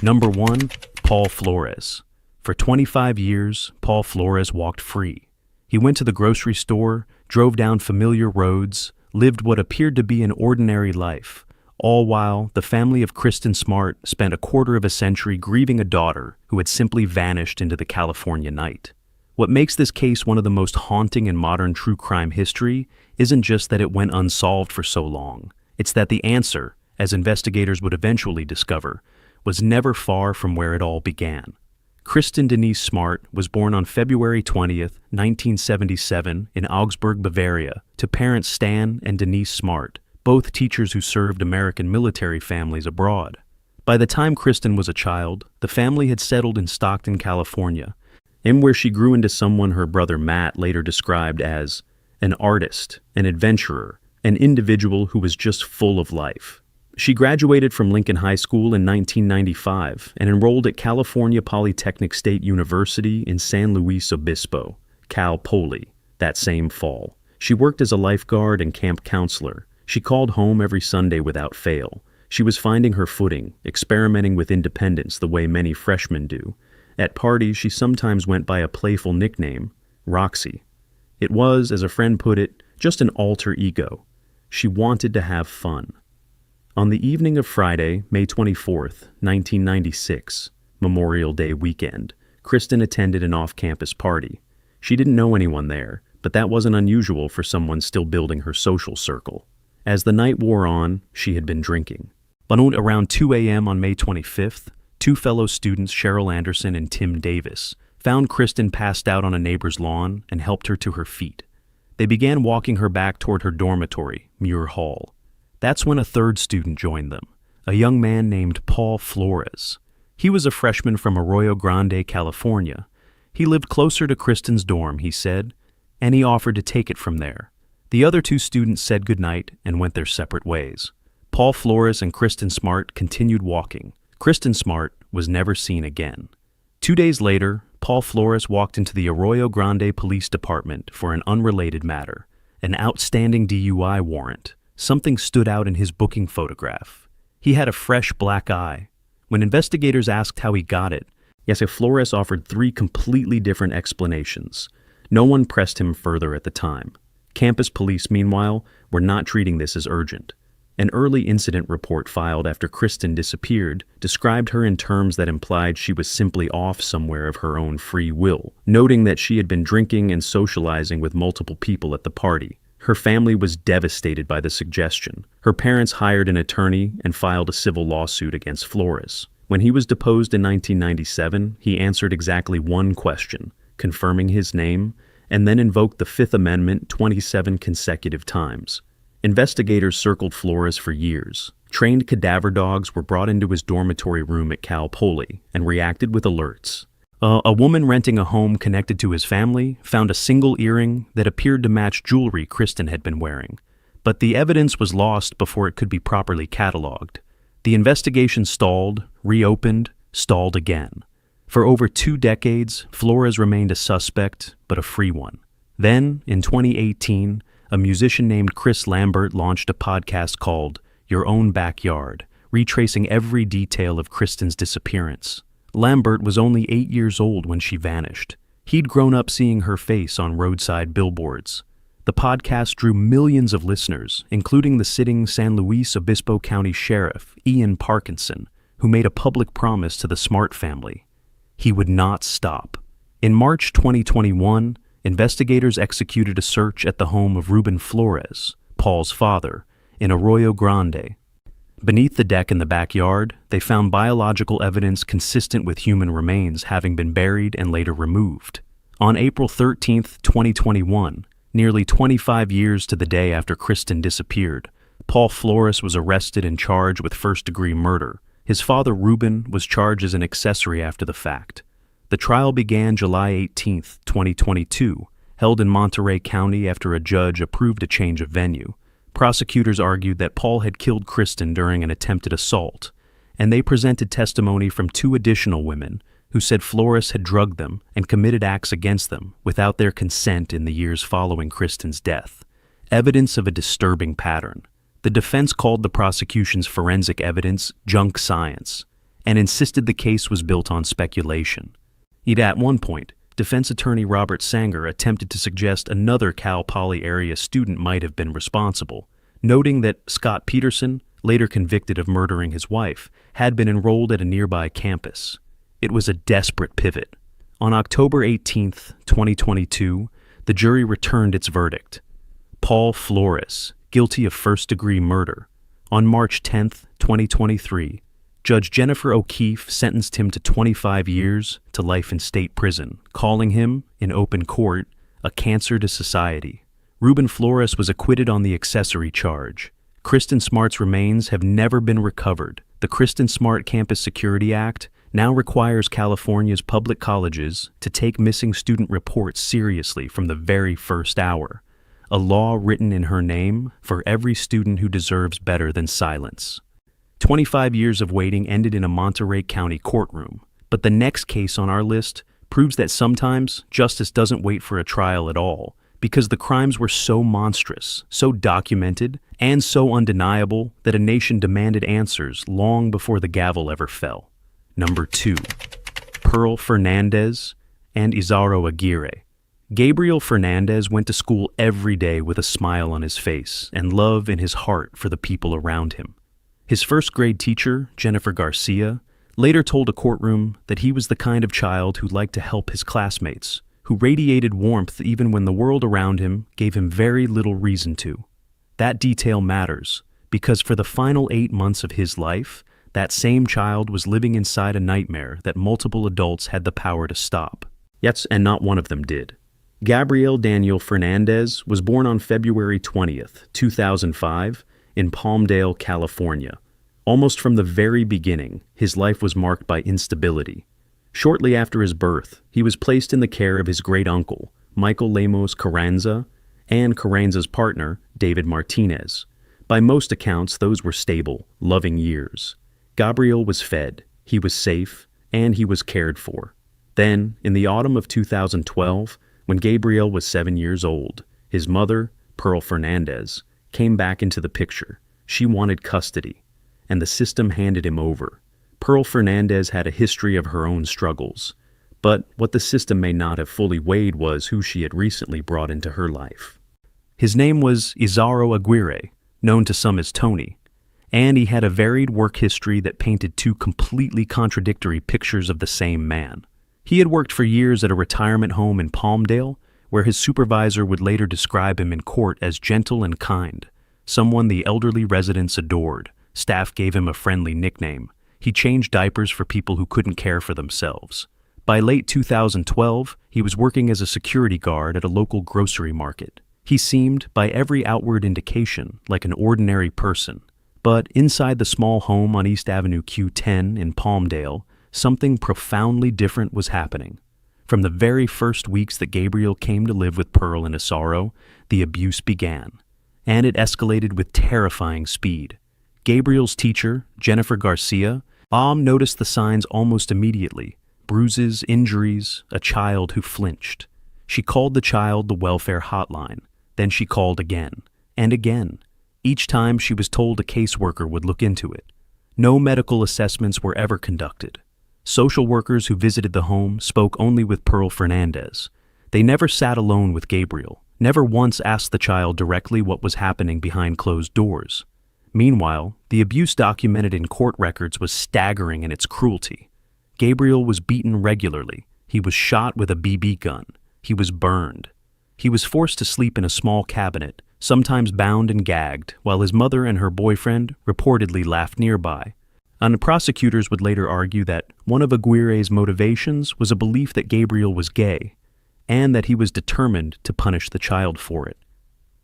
Number 1. Paul Flores. For 25 years, Paul Flores walked free. He went to the grocery store, drove down familiar roads, lived what appeared to be an ordinary life, all while the family of Kristen Smart spent a quarter of a century grieving a daughter who had simply vanished into the California night. What makes this case one of the most haunting in modern true crime history isn't just that it went unsolved for so long. It's that the answer, as investigators would eventually discover, was never far from where it all began. Kristen Denise Smart was born on February 20th, 1977 in Augsburg, Bavaria, to parents Stan and Denise Smart, both teachers who served American military families abroad. By the time Kristen was a child, the family had settled in Stockton, California, and where she grew into someone her brother Matt later described as an artist, an adventurer, an individual who was just full of life. She graduated from Lincoln High School in 1995 and enrolled at California Polytechnic State University in San Luis Obispo, Cal Poly, that same fall. She worked as a lifeguard and camp counselor. She called home every Sunday without fail. She was finding her footing, experimenting with independence the way many freshmen do. At parties, she sometimes went by a playful nickname, Roxy. It was, as a friend put it, just an alter ego. She wanted to have fun. On the evening of Friday, May 24th, 1996, Memorial Day weekend, Kristen attended an off-campus party. She didn't know anyone there, but that wasn't unusual for someone still building her social circle. As the night wore on, she had been drinking. But around 2 a.m. on May 25th, two fellow students, Cheryl Anderson and Tim Davis, found Kristen passed out on a neighbor's lawn and helped her to her feet. They began walking her back toward her dormitory, Muir Hall. That's when a third student joined them, a young man named Paul Flores. He was a freshman from Arroyo Grande, California. He lived closer to Kristen's dorm, he said, and he offered to take it from there. The other two students said goodnight and went their separate ways. Paul Flores and Kristen Smart continued walking. Kristen Smart was never seen again. 2 days later, Paul Flores walked into the Arroyo Grande Police Department for an unrelated matter, an outstanding DUI warrant. Something stood out in his booking photograph. He had a fresh black eye. When investigators asked how he got it, Flores offered 3 completely different explanations. No one pressed him further at the time. Campus police, meanwhile, were not treating this as urgent. An early incident report filed after Kristen disappeared described her in terms that implied she was simply off somewhere of her own free will, noting that she had been drinking and socializing with multiple people at the party. Her family was devastated by the suggestion. Her parents hired an attorney and filed a civil lawsuit against Flores. When he was deposed in 1997, he answered exactly one question, confirming his name, and then invoked the Fifth Amendment 27 consecutive times. Investigators circled Flores for years. Trained cadaver dogs were brought into his dormitory room at Cal Poly and reacted with alerts. A woman renting a home connected to his family found a single earring that appeared to match jewelry Kristen had been wearing, but the evidence was lost before it could be properly cataloged. The investigation stalled, reopened, stalled again. For over 2 decades, Flores remained a suspect, but a free one. Then, in 2018, a musician named Chris Lambert launched a podcast called Your Own Backyard, retracing every detail of Kristen's disappearance. Lambert was only 8 years old when she vanished. He'd grown up seeing her face on roadside billboards. The podcast drew millions of listeners, including the sitting San Luis Obispo County Sheriff, Ian Parkinson, who made a public promise to the Smart family. He would not stop. In March 2021, investigators executed a search at the home of Ruben Flores, Paul's father, in Arroyo Grande. Beneath the deck in the backyard, they found biological evidence consistent with human remains having been buried and later removed. On April 13, 2021, nearly 25 years to the day after Kristen disappeared, Paul Flores was arrested and charged with first-degree murder. His father, Ruben, was charged as an accessory after the fact. The trial began July 18, 2022, held in Monterey County after a judge approved a change of venue. Prosecutors argued that Paul had killed Kristen during an attempted assault, and they presented testimony from 2 additional women who said Flores had drugged them and committed acts against them without their consent in the years following Kristen's death. Evidence of a disturbing pattern. The defense called the prosecution's forensic evidence junk science. and insisted the case was built on speculation. Yet at one point, defense attorney Robert Sanger attempted to suggest another Cal Poly area student might have been responsible, noting that Scott Peterson, later convicted of murdering his wife, had been enrolled at a nearby campus. It was a desperate pivot. On October 18, 2022, the jury returned its verdict. Paul Flores, guilty of first-degree murder. On March 10, 2023, Judge Jennifer O'Keefe sentenced him to 25 years to life in state prison, calling him, in open court, a cancer to society. Ruben Flores was acquitted on the accessory charge. Kristen Smart's remains have never been recovered. The Kristen Smart Campus Security Act now requires California's public colleges to take missing student reports seriously from the very first hour, a law written in her name for every student who deserves better than silence. 25 years of waiting ended in a Monterey County courtroom, but the next case on our list proves that sometimes justice doesn't wait for a trial at all, because the crimes were so monstrous, so documented, and so undeniable that a nation demanded answers long before the gavel ever fell. Number 2. Pearl Fernandez and Izaro Aguirre. Gabriel Fernandez went to school every day with a smile on his face and love in his heart for the people around him. His first-grade teacher, Jennifer Garcia, later told a courtroom that he was the kind of child who liked to help his classmates, who radiated warmth even when the world around him gave him very little reason to. That detail matters, because for the final 8 months of his life, that same child was living inside a nightmare that multiple adults had the power to stop. Yes, and not one of them did. Gabriel Daniel Fernandez was born on February 20th, 2005, in Palmdale, California. Almost from the very beginning, his life was marked by instability. Shortly after his birth, he was placed in the care of his great-uncle, Michael Lemos Carranza, and Carranza's partner, David Martinez. By most accounts, those were stable, loving years. Gabriel was fed, he was safe, and he was cared for. Then, in the autumn of 2012, when Gabriel was 7 years old, his mother, Pearl Fernandez, came back into the picture. She wanted custody, and the system handed him over. Pearl Fernandez had a history of her own struggles, but what the system may not have fully weighed was who she had recently brought into her life. His name was Izaro Aguirre, known to some as Tony, and he had a varied work history that painted two completely contradictory pictures of the same man. He had worked for years at a retirement home in Palmdale, where his supervisor would later describe him in court as gentle and kind, someone the elderly residents adored. Staff gave him a friendly nickname. He changed diapers for people who couldn't care for themselves. By late 2012, he was working as a security guard at a local grocery market. He seemed, by every outward indication, like an ordinary person. But inside the small home on East Avenue Q10 in Palmdale, something profoundly different was happening. From the very first weeks that Gabriel came to live with Pearl and Izaro, the abuse began, and it escalated with terrifying speed. Gabriel's teacher, Jennifer Garcia, noticed the signs almost immediately: bruises, injuries, a child who flinched. She called the child the welfare hotline. Then she called again, and again. Each time she was told a caseworker would look into it. No medical assessments were ever conducted. Social workers who visited the home spoke only with Pearl Fernandez. They never sat alone with Gabriel, never once asked the child directly what was happening behind closed doors. Meanwhile, the abuse documented in court records was staggering in its cruelty. Gabriel was beaten regularly. He was shot with a BB gun. He was burned. He was forced to sleep in a small cabinet, sometimes bound and gagged, while his mother and her boyfriend reportedly laughed nearby. And prosecutors would later argue that one of Aguirre's motivations was a belief that Gabriel was gay, and that he was determined to punish the child for it.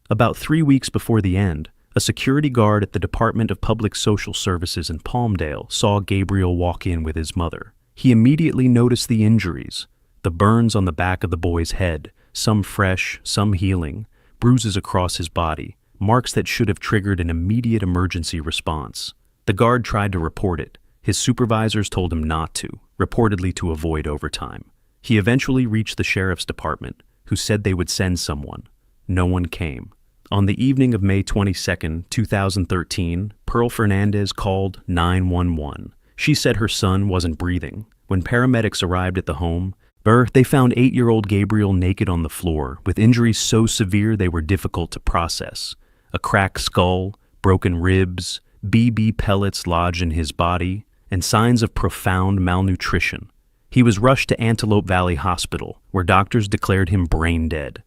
About 3 weeks before the end, a security guard at the Department of Public Social Services in Palmdale saw Gabriel walk in with his mother. He immediately noticed the injuries, the burns on the back of the boy's head, some fresh, some healing, bruises across his body, marks that should have triggered an immediate emergency response. The guard tried to report it. His supervisors told him not to, reportedly to avoid overtime. He eventually reached the sheriff's department, who said they would send someone. No one came. On the evening of May 22, 2013, Pearl Fernandez called 911. She said her son wasn't breathing. When paramedics arrived at the home, they found 8-year-old Gabriel naked on the floor, with injuries so severe they were difficult to process. A cracked skull, broken ribs, BB pellets lodged in his body, and signs of profound malnutrition. He was rushed to Antelope Valley Hospital, where doctors declared him brain dead.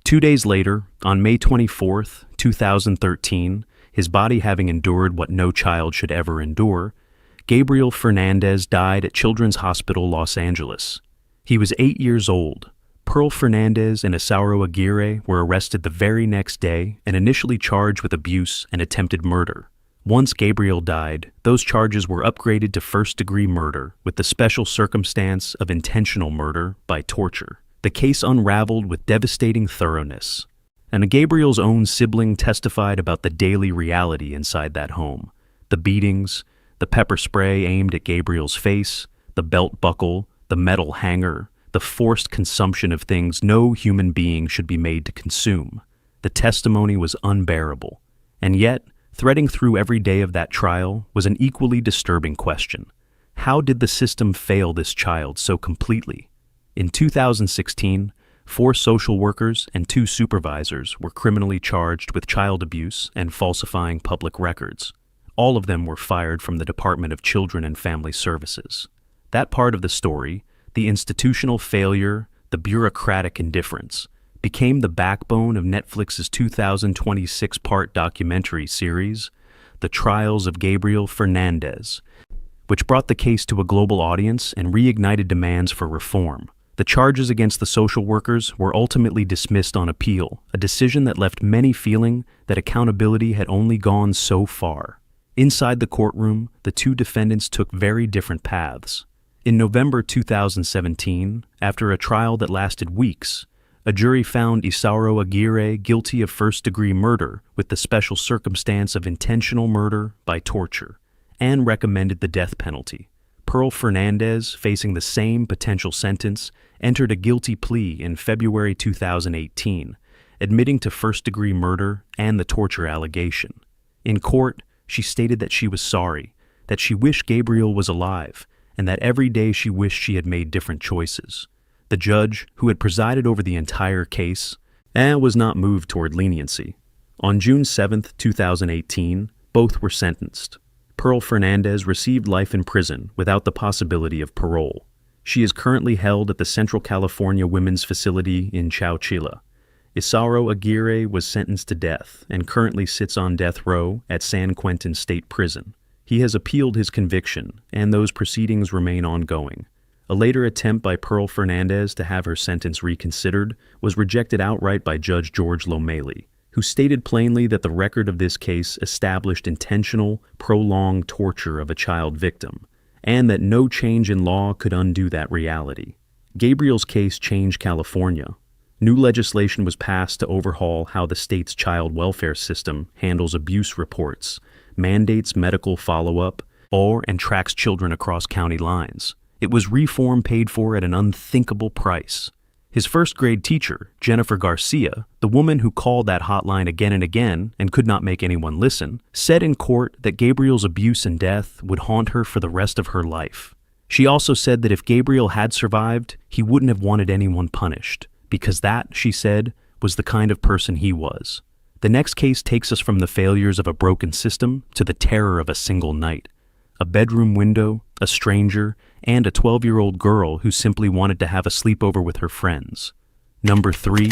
2 days later, on May 24, 2013, his body having endured what no child should ever endure, Gabriel Fernandez died at Children's Hospital, Los Angeles. He was 8 years old. Pearl Fernandez and Isauro Aguirre were arrested the very next day and initially charged with abuse and attempted murder. Once Gabriel died, those charges were upgraded to first-degree murder with the special circumstance of intentional murder by torture. The case unraveled with devastating thoroughness, and Gabriel's own sibling testified about the daily reality inside that home. The beatings, the pepper spray aimed at Gabriel's face, the belt buckle, the metal hanger, the forced consumption of things no human being should be made to consume. The testimony was unbearable. And yet, threading through every day of that trial was an equally disturbing question. How did the system fail this child so completely? In 2016, 4 social workers and 2 supervisors were criminally charged with child abuse and falsifying public records. All of them were fired from the Department of Children and Family Services. That part of the story, the institutional failure, the bureaucratic indifference, became the backbone of Netflix's 2026-part documentary series, The Trials of Gabriel Fernandez, which brought the case to a global audience and reignited demands for reform. The charges against the social workers were ultimately dismissed on appeal, a decision that left many feeling that accountability had only gone so far. Inside the courtroom, the 2 defendants took very different paths. In November 2017, after a trial that lasted weeks, a jury found Isauro Aguirre guilty of first-degree murder with the special circumstance of intentional murder by torture, and recommended the death penalty. Pearl Fernandez, facing the same potential sentence, entered a guilty plea in February 2018, admitting to first-degree murder and the torture allegation. In court, she stated that she was sorry, that she wished Gabriel was alive, and that every day she wished she had made different choices. The judge, who had presided over the entire case, was not moved toward leniency. On June 7, 2018, both were sentenced. Pearl Fernandez received life in prison without the possibility of parole. She is currently held at the Central California Women's Facility in Chowchilla. Isauro Aguirre was sentenced to death and currently sits on death row at San Quentin State Prison. He has appealed his conviction, and those proceedings remain ongoing. A later attempt by Pearl Fernandez to have her sentence reconsidered was rejected outright by Judge George Lomeley, who stated plainly that the record of this case established intentional, prolonged torture of a child victim, and that no change in law could undo that reality. Gabriel's case changed California. New legislation was passed to overhaul how the state's child welfare system handles abuse reports, mandates medical follow-up, and tracks children across county lines. It was reform paid for at an unthinkable price. His first-grade teacher, Jennifer Garcia, the woman who called that hotline again and again and could not make anyone listen, said in court that Gabriel's abuse and death would haunt her for the rest of her life. She also said that if Gabriel had survived, he wouldn't have wanted anyone punished, because that, she said, was the kind of person he was. The next case takes us from the failures of a broken system to the terror of a single night. A bedroom window, a stranger, and a 12-year-old girl who simply wanted to have a sleepover with her friends. Number 3,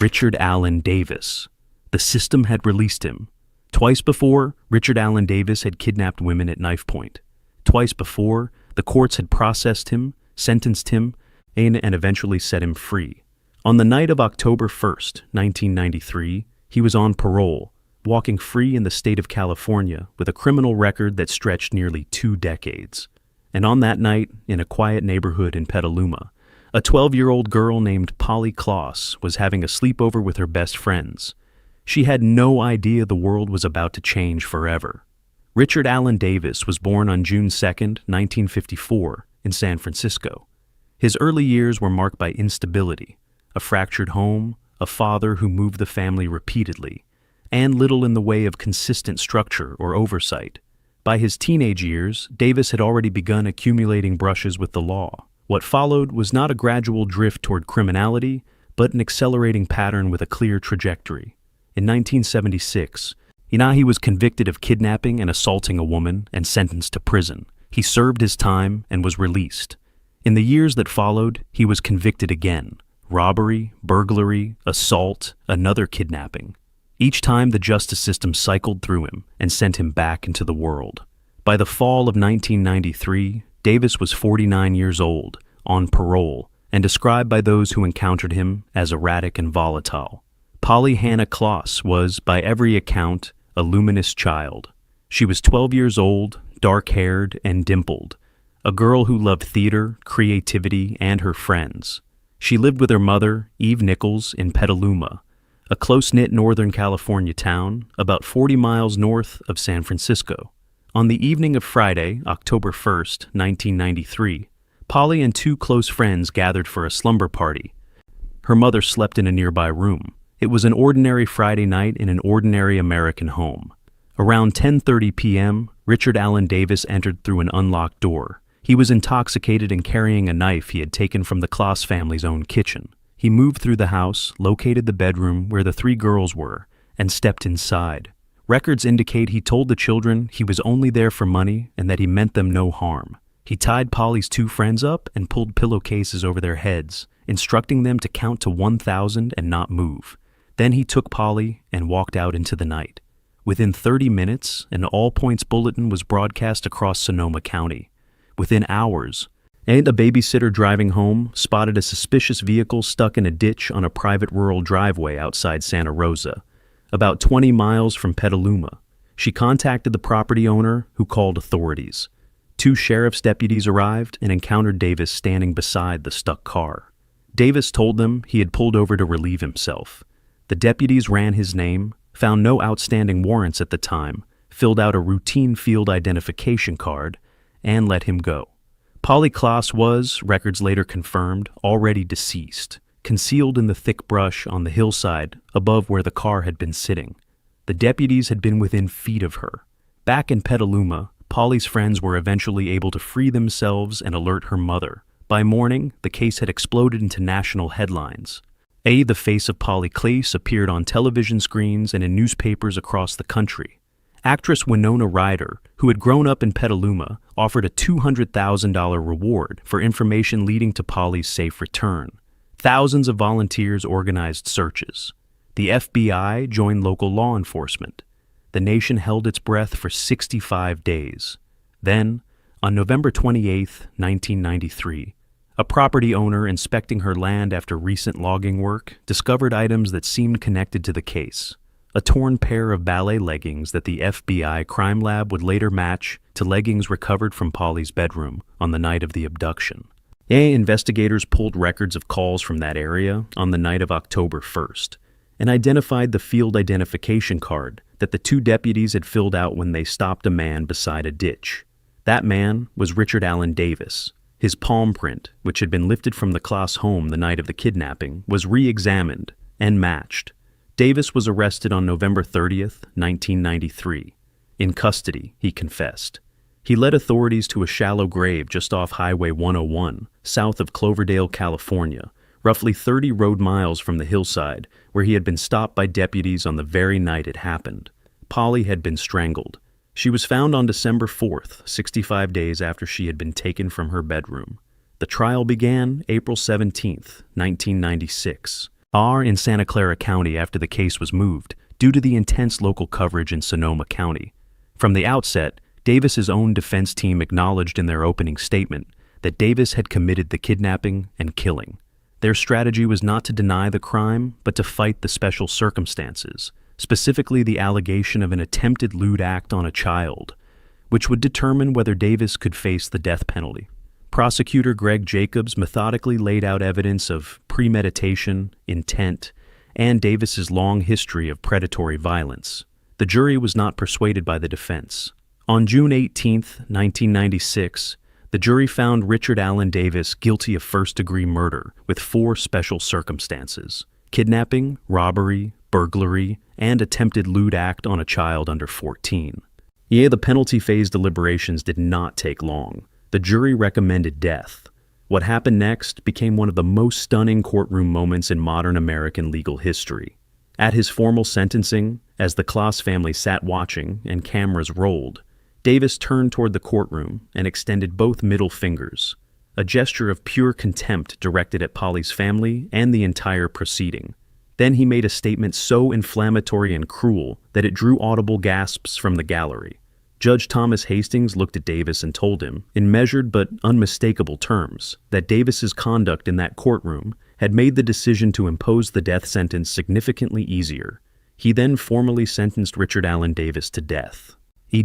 Richard Allen Davis. The system had released him. Twice before, Richard Allen Davis had kidnapped women at knife point. Twice before, the courts had processed him, sentenced him, and eventually set him free. On the night of October 1st, 1993, he was on parole, walking free in the state of California with a criminal record that stretched nearly 2 decades. And on that night, in a quiet neighborhood in Petaluma, a 12-year-old girl named Polly Kloss was having a sleepover with her best friends. She had no idea the world was about to change forever. Richard Allen Davis was born on June 2, 1954, in San Francisco. His early years were marked by instability, a fractured home, a father who moved the family repeatedly, and little in the way of consistent structure or oversight. By his teenage years, Davis had already begun accumulating brushes with the law. What followed was not a gradual drift toward criminality, but an accelerating pattern with a clear trajectory. In 1976, Inahi was convicted of kidnapping and assaulting a woman and sentenced to prison. He served his time and was released. In the years that followed, he was convicted again: robbery, burglary, assault, another kidnapping. Each time the justice system cycled through him and sent him back into the world. By the fall of 1993, Davis was 49 years old, on parole, and described by those who encountered him as erratic and volatile. Polly Hannah Kloss was, by every account, a luminous child. She was 12 years old, dark-haired, and dimpled, a girl who loved theater, creativity, and her friends. She lived with her mother, Eve Nichols, in Petaluma, a close-knit Northern California town about 40 miles north of San Francisco. On the evening of Friday, October 1st, 1993, Polly and two close friends gathered for a slumber party. Her mother slept in a nearby room. It was an ordinary Friday night in an ordinary American home. Around 10:30 p.m., Richard Allen Davis entered through an unlocked door. He was intoxicated and carrying a knife he had taken from the Kloss family's own kitchen. He moved through the house, located the bedroom where the three girls were, and stepped inside. Records indicate he told the children he was only there for money and that he meant them no harm. He tied Polly's two friends up and pulled pillowcases over their heads, instructing them to count to 1,000 and not move. Then he took Polly and walked out into the night. Within 30 minutes, an all-points bulletin was broadcast across Sonoma County. Within hours, a babysitter driving home spotted a suspicious vehicle stuck in a ditch on a private rural driveway outside Santa Rosa, about 20 miles from Petaluma. She contacted the property owner, who called authorities. Two sheriff's deputies arrived and encountered Davis standing beside the stuck car. Davis told them he had pulled over to relieve himself. The deputies ran his name, found no outstanding warrants at the time, filled out a routine field identification card, and let him go. Polly Kloss was, records later confirmed, already deceased, concealed in the thick brush on the hillside above where the car had been sitting. The deputies had been within feet of her. Back in Petaluma, Polly's friends were eventually able to free themselves and alert her mother. By morning, the case had exploded into national headlines. The face of Polly Kloss appeared on television screens and in newspapers across the country. Actress Winona Ryder, who had grown up in Petaluma, offered a $200,000 reward for information leading to Polly's safe return. Thousands of volunteers organized searches. The FBI joined local law enforcement. The nation held its breath for 65 days. Then, on November 28, 1993, a property owner inspecting her land after recent logging work discovered items that seemed connected to the case. A torn pair of ballet leggings that the FBI crime lab would later match to leggings recovered from Polly's bedroom on the night of the abduction. Investigators pulled records of calls from that area on the night of October 1st and identified the field identification card that the two deputies had filled out when they stopped a man beside a ditch. That man was Richard Allen Davis. His palm print, which had been lifted from the Kloss home the night of the kidnapping, was re-examined and matched. Davis was arrested on November 30th, 1993. In custody, he confessed. He led authorities to a shallow grave just off Highway 101, south of Cloverdale, California, roughly 30 road miles from the hillside, where he had been stopped by deputies on the very night it happened. Polly had been strangled. She was found on December 4th, 65 days after she had been taken from her bedroom. The trial began April 17th, 1996. In Santa Clara County after the case was moved, due to the intense local coverage in Sonoma County. From the outset, Davis's own defense team acknowledged in their opening statement that Davis had committed the kidnapping and killing. Their strategy was not to deny the crime, but to fight the special circumstances, specifically the allegation of an attempted lewd act on a child, which would determine whether Davis could face the death penalty. Prosecutor Greg Jacobs methodically laid out evidence of premeditation, intent, and Davis's long history of predatory violence. The jury was not persuaded by the defense. On June 18, 1996, the jury found Richard Allen Davis guilty of first-degree murder with 4 special circumstances: kidnapping, robbery, burglary, and attempted lewd act on a child under 14. Yeah, the penalty phase deliberations did not take long. The jury recommended death. What happened next became one of the most stunning courtroom moments in modern American legal history. At his formal sentencing, as the Klaas family sat watching and cameras rolled, Davis turned toward the courtroom and extended both middle fingers, a gesture of pure contempt directed at Polly's family and the entire proceeding. Then he made a statement so inflammatory and cruel that it drew audible gasps from the gallery. Judge Thomas Hastings looked at Davis and told him, in measured but unmistakable terms, that Davis's conduct in that courtroom had made the decision to impose the death sentence significantly easier. He then formally sentenced Richard Allen Davis to death.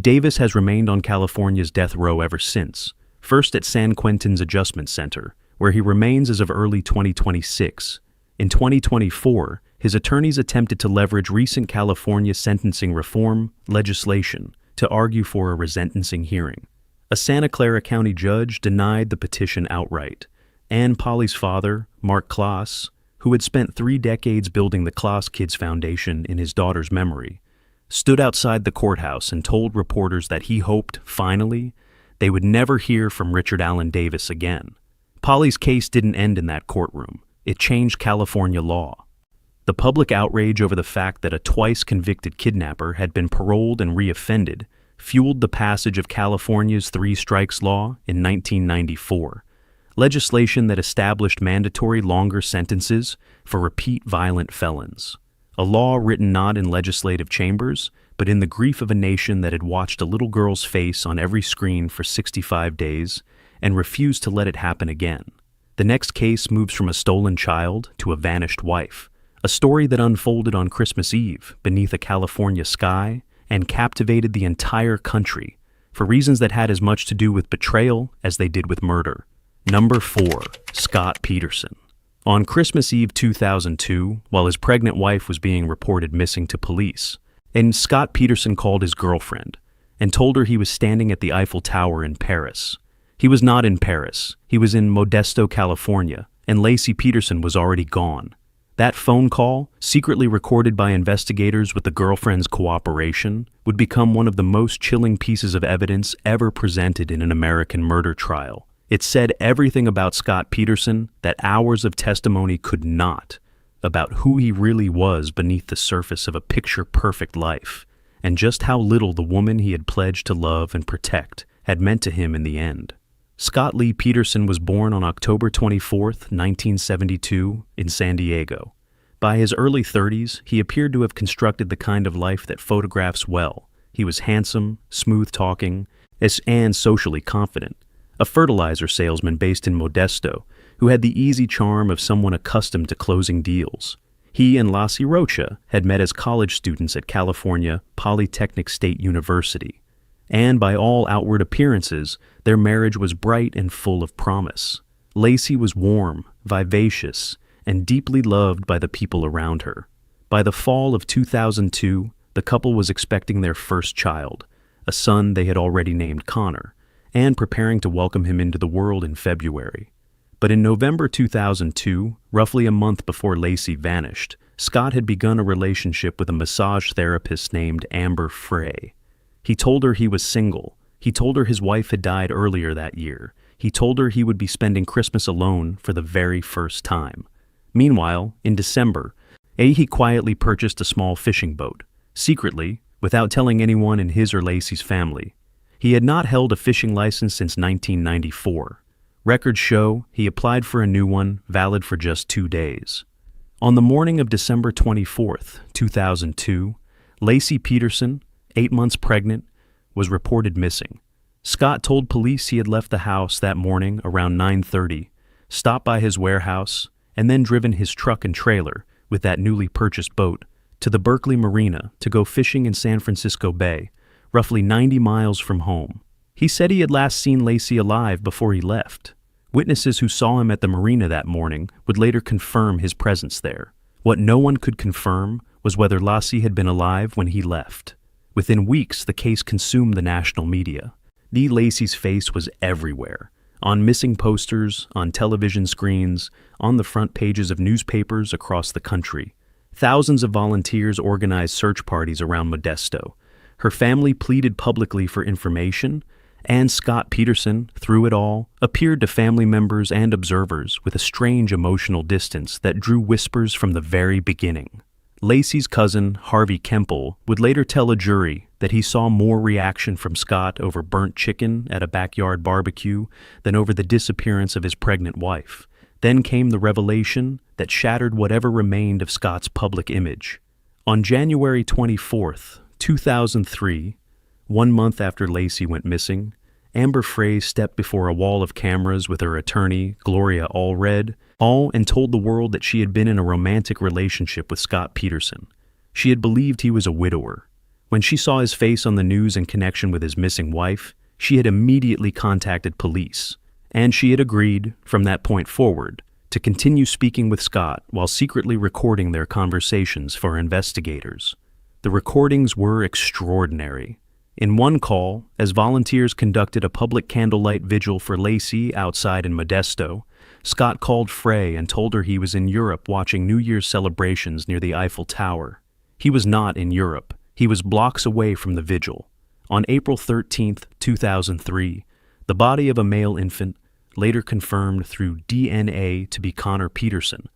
Davis has remained on California's death row ever since, first at San Quentin's Adjustment Center, where he remains as of early 2026. In 2024, his attorneys attempted to leverage recent California sentencing reform legislation to argue for a resentencing hearing. A Santa Clara County judge denied the petition outright, and Polly's father, Mark Klaas, who had spent 3 decades building the Klaas Kids Foundation in his daughter's memory, stood outside the courthouse and told reporters that he hoped, finally, they would never hear from Richard Allen Davis again. Polly's case didn't end in that courtroom. It changed California law. The public outrage over the fact that a twice-convicted kidnapper had been paroled and reoffended fueled the passage of California's 3 strikes law in 1994, legislation that established mandatory longer sentences for repeat violent felons. A law written not in legislative chambers, but in the grief of a nation that had watched a little girl's face on every screen for 65 days and refused to let it happen again. The next case moves from a stolen child to a vanished wife, a story that unfolded on Christmas Eve beneath a California sky and captivated the entire country for reasons that had as much to do with betrayal as they did with murder. Number 4. Scott Peterson. On Christmas Eve 2002, while his pregnant wife was being reported missing to police, Scott Peterson called his girlfriend and told her he was standing at the Eiffel Tower in Paris. He was not in Paris. He was in Modesto, California, and Lacey Peterson was already gone. That phone call, secretly recorded by investigators with the girlfriend's cooperation, would become one of the most chilling pieces of evidence ever presented in an American murder trial. It said everything about Scott Peterson that hours of testimony could not, about who he really was beneath the surface of a picture-perfect life, and just how little the woman he had pledged to love and protect had meant to him in the end. Scott Lee Peterson was born on October 24, 1972, in San Diego. By his early 30s, he appeared to have constructed the kind of life that photographs well. He was handsome, smooth-talking, and socially confident, a fertilizer salesman based in Modesto who had the easy charm of someone accustomed to closing deals. He and Lassie Rocha had met as college students at California Polytechnic State University, and by all outward appearances, their marriage was bright and full of promise. Lacey was warm, vivacious, and deeply loved by the people around her. By the fall of 2002, the couple was expecting their first child, a son they had already named Connor, and preparing to welcome him into the world in February. But in November 2002, roughly a month before Lacey vanished, Scott had begun a relationship with a massage therapist named Amber Frey. He told her he was single. He told her his wife had died earlier that year. He told her he would be spending Christmas alone for the very first time. Meanwhile, in December, he quietly purchased a small fishing boat, secretly, without telling anyone in his or Lacey's family. He had not held a fishing license since 1994. Records show he applied for a new one, valid for just 2 days. On the morning of December 24, 2002, Lacey Peterson, 8 months pregnant, was reported missing. Scott told police he had left the house that morning around 9:30, stopped by his warehouse, and then driven his truck and trailer with that newly purchased boat to the Berkeley Marina to go fishing in San Francisco Bay, roughly 90 miles from home. He said he had last seen Lacey alive before he left. Witnesses who saw him at the marina that morning would later confirm his presence there. What no one could confirm was whether Lacey had been alive when he left. Within weeks, the case consumed the national media. Lacey's face was everywhere, on missing posters, on television screens, on the front pages of newspapers across the country. Thousands of volunteers organized search parties around Modesto. Her family pleaded publicly for information, and Scott Peterson, through it all, appeared to family members and observers with a strange emotional distance that drew whispers from the very beginning. Lacey's cousin, Harvey Kemple, would later tell a jury that he saw more reaction from Scott over burnt chicken at a backyard barbecue than over the disappearance of his pregnant wife. Then came the revelation that shattered whatever remained of Scott's public image. On January 24th, 2003, 1 month after Lacey went missing, Amber Frey stepped before a wall of cameras with her attorney, Gloria Allred, and told the world that she had been in a romantic relationship with Scott Peterson. She had believed he was a widower. When she saw his face on the news in connection with his missing wife, she had immediately contacted police, and she had agreed, from that point forward, to continue speaking with Scott while secretly recording their conversations for investigators. The recordings were extraordinary. In one call, as volunteers conducted a public candlelight vigil for Lacey outside in Modesto, Scott called Frey and told her he was in Europe watching New Year's celebrations near the Eiffel Tower. He was not in Europe. He was blocks away from the vigil. On April 13, 2003, the body of a male infant, later confirmed through DNA to be Connor Peterson,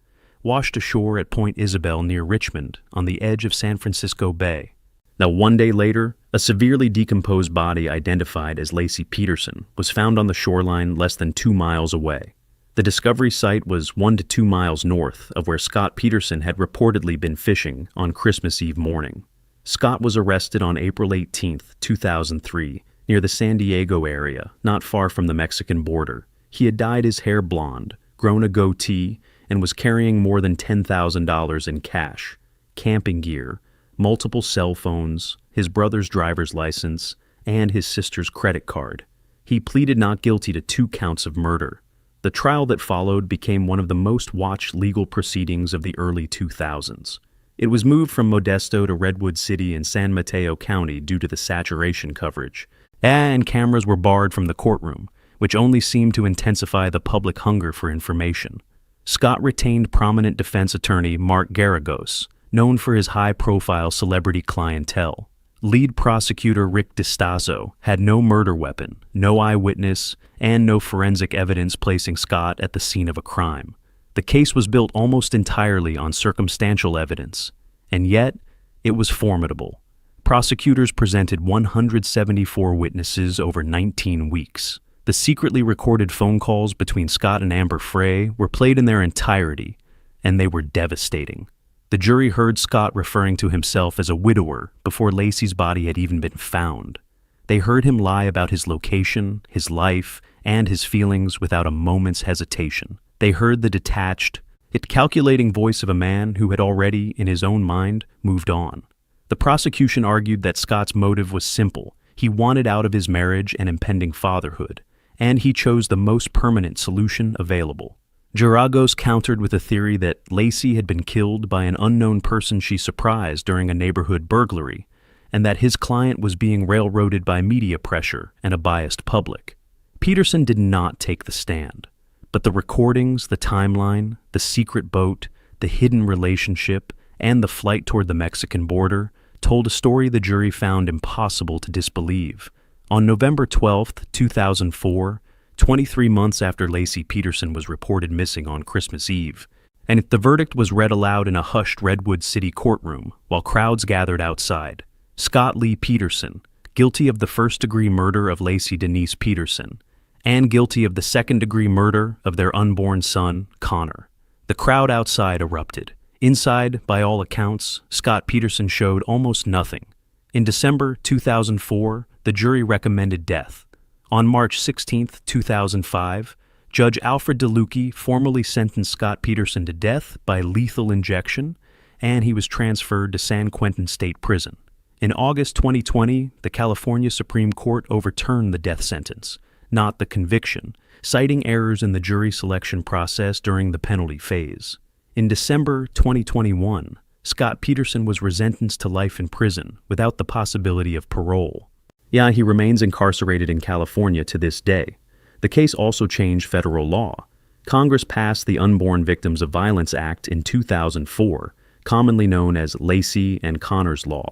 washed ashore at Point Isabel near Richmond on the edge of San Francisco Bay. Now, 1 day later, a severely decomposed body identified as Lacey Peterson was found on the shoreline less than 2 miles away. The discovery site was 1 to 2 miles north of where Scott Peterson had reportedly been fishing on Christmas Eve morning. Scott was arrested on April 18, 2003, near the San Diego area, not far from the Mexican border. He had dyed his hair blonde, grown a goatee, and was carrying more than $10,000 in cash, camping gear, multiple cell phones, his brother's driver's license, and his sister's credit card. He pleaded not guilty to 2 counts of murder. The trial that followed became one of the most watched legal proceedings of the early 2000s. It was moved from Modesto to Redwood City in San Mateo County due to the saturation coverage, and cameras were barred from the courtroom, which only seemed to intensify the public hunger for information. Scott retained prominent defense attorney Mark Garagos, known for his high-profile celebrity clientele. Lead prosecutor Rick DiStaso had no murder weapon, no eyewitness, and no forensic evidence placing Scott at the scene of a crime. The case was built almost entirely on circumstantial evidence, and yet it was formidable. Prosecutors presented 174 witnesses over 19 weeks. The secretly recorded phone calls between Scott and Amber Frey were played in their entirety, and they were devastating. The jury heard Scott referring to himself as a widower before Lacey's body had even been found. They heard him lie about his location, his life, and his feelings without a moment's hesitation. They heard the detached, yet calculating voice of a man who had already, in his own mind, moved on. The prosecution argued that Scott's motive was simple. He wanted out of his marriage and impending fatherhood, and he chose the most permanent solution available. Garagos countered with a theory that Lacey had been killed by an unknown person she surprised during a neighborhood burglary, and that his client was being railroaded by media pressure and a biased public. Peterson did not take the stand, but the recordings, the timeline, the secret boat, the hidden relationship, and the flight toward the Mexican border told a story the jury found impossible to disbelieve. On November 12, 2004, 23 months after Lacey Peterson was reported missing on Christmas Eve, and the verdict was read aloud in a hushed Redwood City courtroom while crowds gathered outside. Scott Lee Peterson, guilty of the first-degree murder of Lacey Denise Peterson, and guilty of the second-degree murder of their unborn son, Connor. The crowd outside erupted. Inside, by all accounts, Scott Peterson showed almost nothing. In December 2004, the jury recommended death. On March 16, 2005, Judge Alfred DeLucchi formally sentenced Scott Peterson to death by lethal injection, and he was transferred to San Quentin State Prison. In August 2020, the California Supreme Court overturned the death sentence, not the conviction, citing errors in the jury selection process during the penalty phase. In December 2021, Scott Peterson was resentenced to life in prison without the possibility of parole. Yeah, he remains incarcerated in California to this day. The case also changed federal law. Congress passed the Unborn Victims of Violence Act in 2004, commonly known as Lacey and Connor's Law,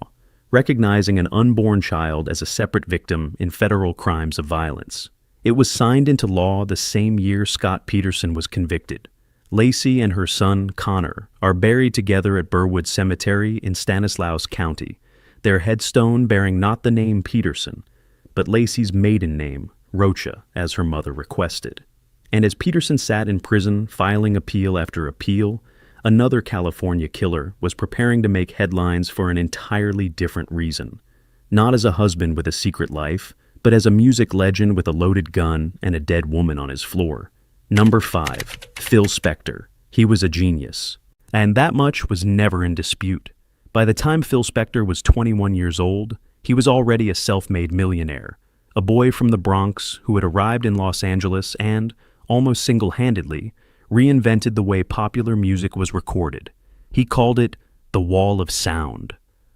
recognizing an unborn child as a separate victim in federal crimes of violence. It was signed into law the same year Scott Peterson was convicted. Lacey and her son, Connor, are buried together at Burwood Cemetery in Stanislaus County, their headstone bearing not the name Peterson, but Lacey's maiden name, Rocha, as her mother requested. And as Peterson sat in prison filing appeal after appeal, another California killer was preparing to make headlines for an entirely different reason. Not as a husband with a secret life, but as a music legend with a loaded gun and a dead woman on his floor. Number 5. Phil Spector. He was a genius. And that much was never in dispute. By the time Phil Spector was 21 years old, he was already a self-made millionaire, a boy from the Bronx who had arrived in Los Angeles and, almost single-handedly, reinvented the way popular music was recorded. He called it the Wall of Sound.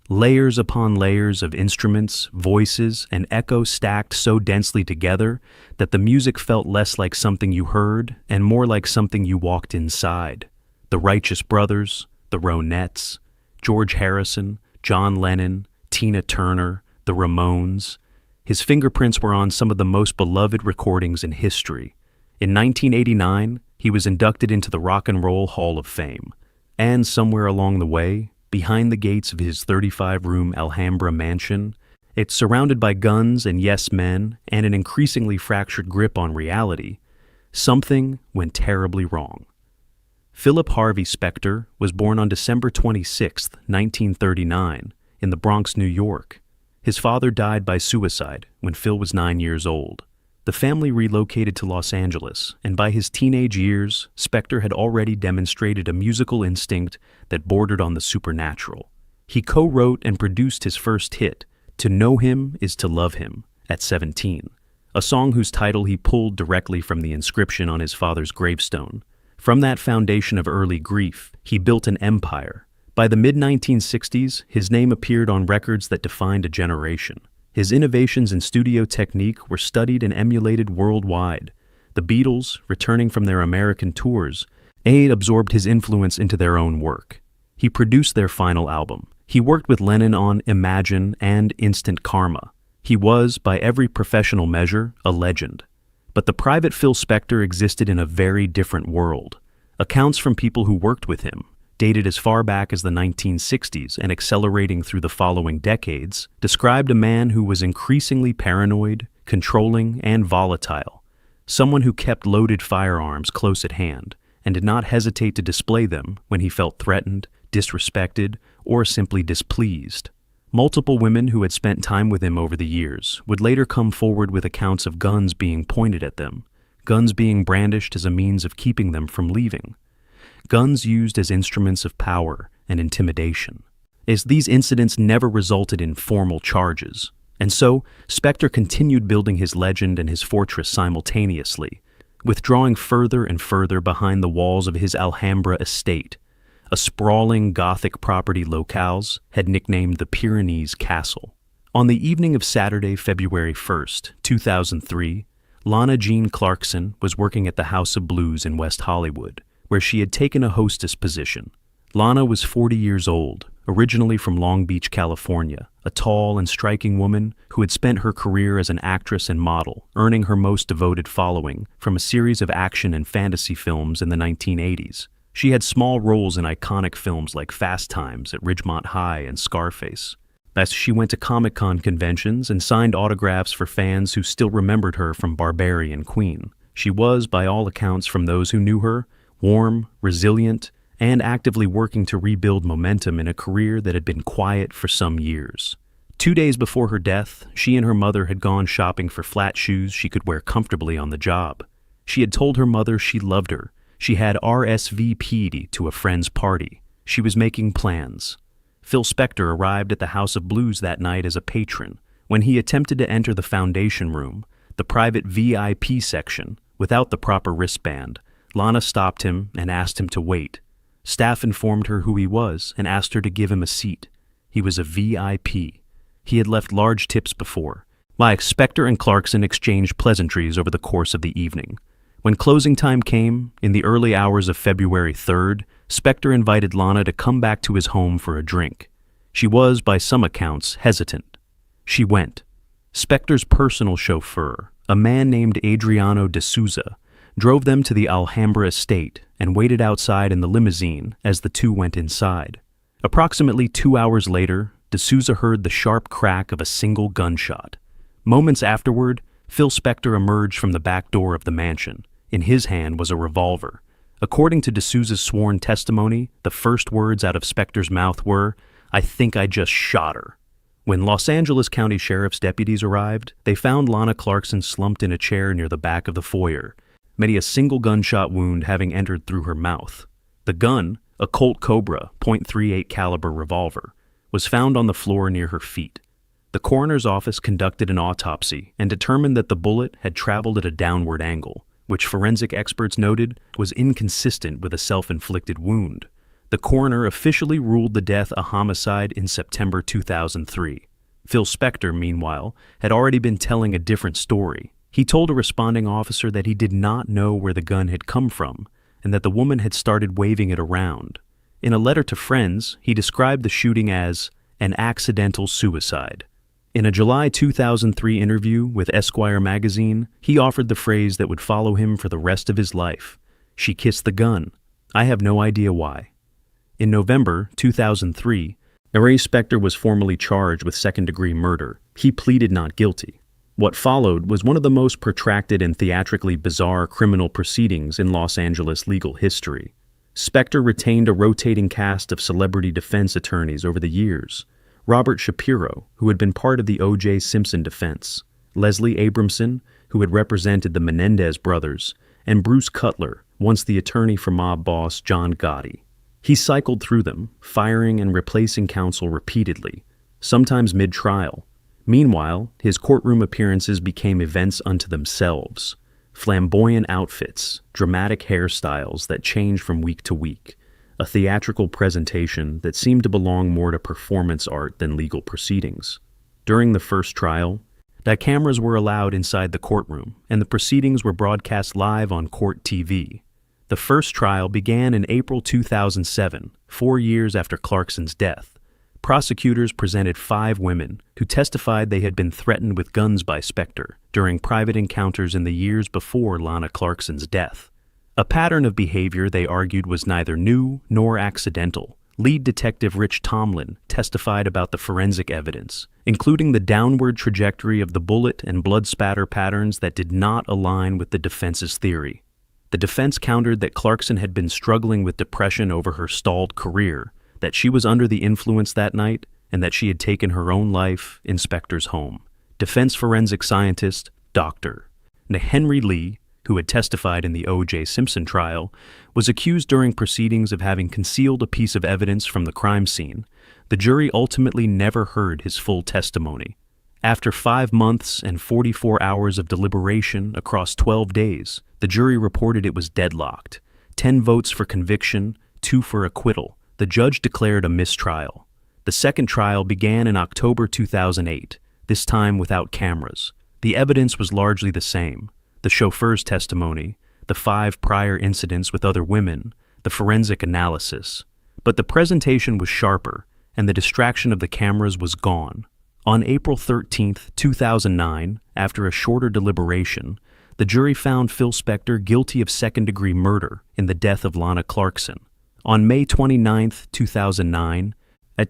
Layers upon layers of instruments, voices, and echo stacked so densely together that the music felt less like something you heard and more like something you walked inside. The Righteous Brothers, the Ronettes, George Harrison, John Lennon, Tina Turner, the Ramones. His fingerprints were on some of the most beloved recordings in history. In 1989, he was inducted into the Rock and Roll Hall of Fame. And somewhere along the way, behind the gates of his 35-room Alhambra mansion, it's surrounded by guns and yes men and an increasingly fractured grip on reality, something went terribly wrong. Philip Harvey Spector was born on December 26, 1939, in the Bronx, New York. His father died by suicide when Phil was 9 years old. The family relocated to Los Angeles, and by his teenage years, Spector had already demonstrated a musical instinct that bordered on the supernatural. He co-wrote and produced his first hit, To Know Him Is to Love Him, at 17, a song whose title he pulled directly from the inscription on his father's gravestone. From that foundation of early grief, he built an empire. By the mid-1960s, his name appeared on records that defined a generation. His innovations in studio technique were studied and emulated worldwide. The Beatles, returning from their American tours, absorbed his influence into their own work. He produced their final album. He worked with Lennon on Imagine and Instant Karma. He was, by every professional measure, a legend. But the private Phil Spector existed in a very different world. Accounts from people who worked with him, dated as far back as the 1960s and accelerating through the following decades, described a man who was increasingly paranoid, controlling, and volatile, someone who kept loaded firearms close at hand and did not hesitate to display them when he felt threatened, disrespected, or simply displeased. Multiple women who had spent time with him over the years would later come forward with accounts of guns being pointed at them, guns being brandished as a means of keeping them from leaving, guns used as instruments of power and intimidation. As these incidents never resulted in formal charges, and so Spector continued building his legend and his fortress simultaneously, withdrawing further and further behind the walls of his Alhambra estate, a sprawling Gothic property locales had nicknamed the Pyrenees Castle. On the evening of Saturday, February 1st, 2003, Lana Jean Clarkson was working at the House of Blues in West Hollywood, where she had taken a hostess position. Lana was 40 years old, originally from Long Beach, California, a tall and striking woman who had spent her career as an actress and model, earning her most devoted following from a series of action and fantasy films in the 1980s. She had small roles in iconic films like Fast Times at Ridgemont High and Scarface. As she went to Comic-Con conventions and signed autographs for fans who still remembered her from Barbarian Queen. She was, by all accounts from those who knew her, warm, resilient, and actively working to rebuild momentum in a career that had been quiet for some years. 2 days before her death, she and her mother had gone shopping for flat shoes she could wear comfortably on the job. She had told her mother she loved her. She had RSVP'd to a friend's party. She was making plans. Phil Spector arrived at the House of Blues that night as a patron. When he attempted to enter the foundation room, the private VIP section, without the proper wristband, Lana stopped him and asked him to wait. Staff informed her who he was and asked her to give him a seat. He was a VIP. He had left large tips before. Spector and Clarkson exchanged pleasantries over the course of the evening. When closing time came, in the early hours of February 3rd, Spector invited Lana to come back to his home for a drink. She was, by some accounts, hesitant. She went. Spector's personal chauffeur, a man named Adriano de Souza, drove them to the Alhambra estate and waited outside in the limousine as the two went inside. Approximately 2 hours later, de Souza heard the sharp crack of a single gunshot. Moments afterward, Phil Spector emerged from the back door of the mansion. In his hand was a revolver. According to de Souza's sworn testimony, the first words out of Spector's mouth were, "I think I just shot her." When Los Angeles County Sheriff's deputies arrived, they found Lana Clarkson slumped in a chair near the back of the foyer, many a single gunshot wound having entered through her mouth. The gun, a Colt Cobra .38 caliber revolver, was found on the floor near her feet. The coroner's office conducted an autopsy and determined that the bullet had traveled at a downward angle, which forensic experts noted was inconsistent with a self-inflicted wound. The coroner officially ruled the death a homicide in September 2003. Phil Spector, meanwhile, had already been telling a different story. He told a responding officer that he did not know where the gun had come from and that the woman had started waving it around. In a letter to friends, he described the shooting as an accidental suicide. In a July 2003 interview with Esquire magazine, he offered the phrase that would follow him for the rest of his life. "She kissed the gun. I have no idea why." In November 2003, Ray Spector was formally charged with second-degree murder. He pleaded not guilty. What followed was one of the most protracted and theatrically bizarre criminal proceedings in Los Angeles legal history. Spector retained a rotating cast of celebrity defense attorneys over the years. Robert Shapiro, who had been part of the O.J. Simpson defense, Leslie Abramson, who had represented the Menendez brothers, and Bruce Cutler, once the attorney for mob boss John Gotti. He cycled through them, firing and replacing counsel repeatedly, sometimes mid-trial. Meanwhile, his courtroom appearances became events unto themselves. Flamboyant outfits, dramatic hairstyles that changed from week to week, a theatrical presentation that seemed to belong more to performance art than legal proceedings. During the first trial, the cameras were allowed inside the courtroom, and the proceedings were broadcast live on court TV. The first trial began in April 2007, 4 years after Clarkson's death. Prosecutors presented 5 women who testified they had been threatened with guns by Spector during private encounters in the years before Lana Clarkson's death. A pattern of behavior they argued was neither new nor accidental. Lead detective Rich Tomlin testified about the forensic evidence, including the downward trajectory of the bullet and blood spatter patterns that did not align with the defense's theory. The defense countered that Clarkson had been struggling with depression over her stalled career, that she was under the influence that night, and that she had taken her own life in Spector's home. Defense forensic scientist Dr. Henry Lee, who had testified in the O.J. Simpson trial, was accused during proceedings of having concealed a piece of evidence from the crime scene. The jury ultimately never heard his full testimony. After 5 months and 44 hours of deliberation across 12 days, the jury reported it was deadlocked. 10 votes for conviction, 2 for acquittal. The judge declared a mistrial. The second trial began in October 2008, this time without cameras. The evidence was largely the same. The chauffeur's testimony, the 5 prior incidents with other women, the forensic analysis. But the presentation was sharper, and the distraction of the cameras was gone. On April 13, 2009, after a shorter deliberation, the jury found Phil Spector guilty of second-degree murder in the death of Lana Clarkson. On May 29, 2009,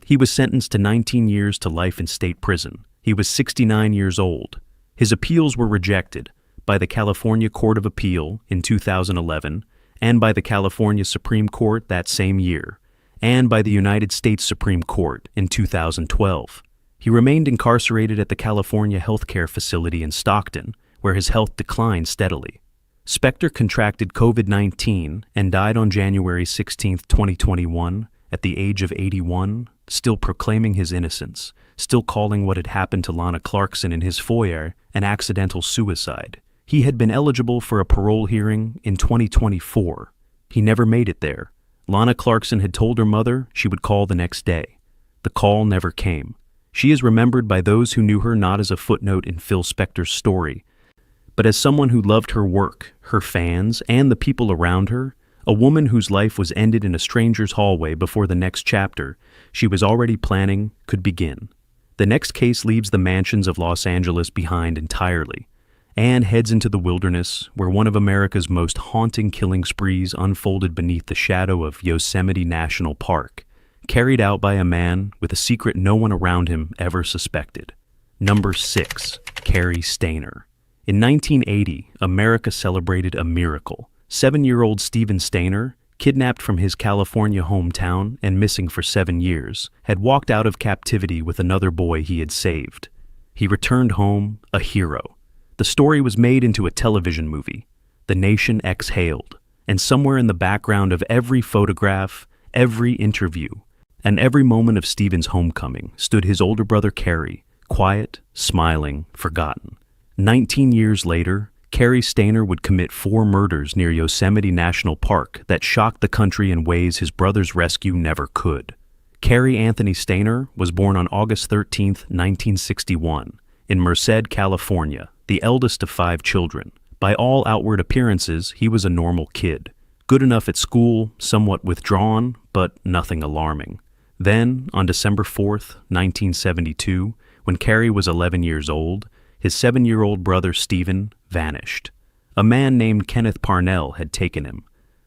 he was sentenced to 19 years to life in state prison. He was 69 years old. His appeals were rejected by the California Court of Appeal in 2011 and by the California Supreme Court that same year, and by the United States Supreme Court in 2012. He remained incarcerated at the California Healthcare Facility in Stockton, where his health declined steadily. Spector contracted COVID-19 and died on January 16, 2021, at the age of 81, still proclaiming his innocence, still calling what had happened to Lana Clarkson in his foyer an accidental suicide. He had been eligible for a parole hearing in 2024. He never made it there. Lana Clarkson had told her mother she would call the next day. The call never came. She is remembered by those who knew her not as a footnote in Phil Spector's story, but as someone who loved her work, her fans, and the people around her, A woman whose life was ended in a stranger's hallway before the next chapter she was already planning could begin. The next case leaves the mansions of Los Angeles behind entirely and heads into the wilderness where one of America's most haunting killing sprees unfolded beneath the shadow of Yosemite National Park, carried out by a man with a secret no one around him ever suspected. Number 6. Cary Stayner. In 1980, America celebrated a miracle. 7-year-old Steven Stayner, kidnapped from his California hometown and missing for 7 years, had walked out of captivity with another boy he had saved. He returned home a hero. The story was made into a television movie. The nation exhaled, and somewhere in the background of every photograph, every interview, and every moment of Steven's homecoming stood his older brother Cary, quiet, smiling, forgotten. 19 years later, Cary Stayner would commit 4 murders near Yosemite National Park that shocked the country in ways his brother's rescue never could. Cary Anthony Stayner was born on August 13, 1961, in Merced, California, the eldest of 5 children. By all outward appearances, he was a normal kid. Good enough at school, somewhat withdrawn, but nothing alarming. Then, on December 4, 1972, when Cary was 11 years old, his 7-year-old brother Steven vanished. A man named Kenneth Parnell had taken him.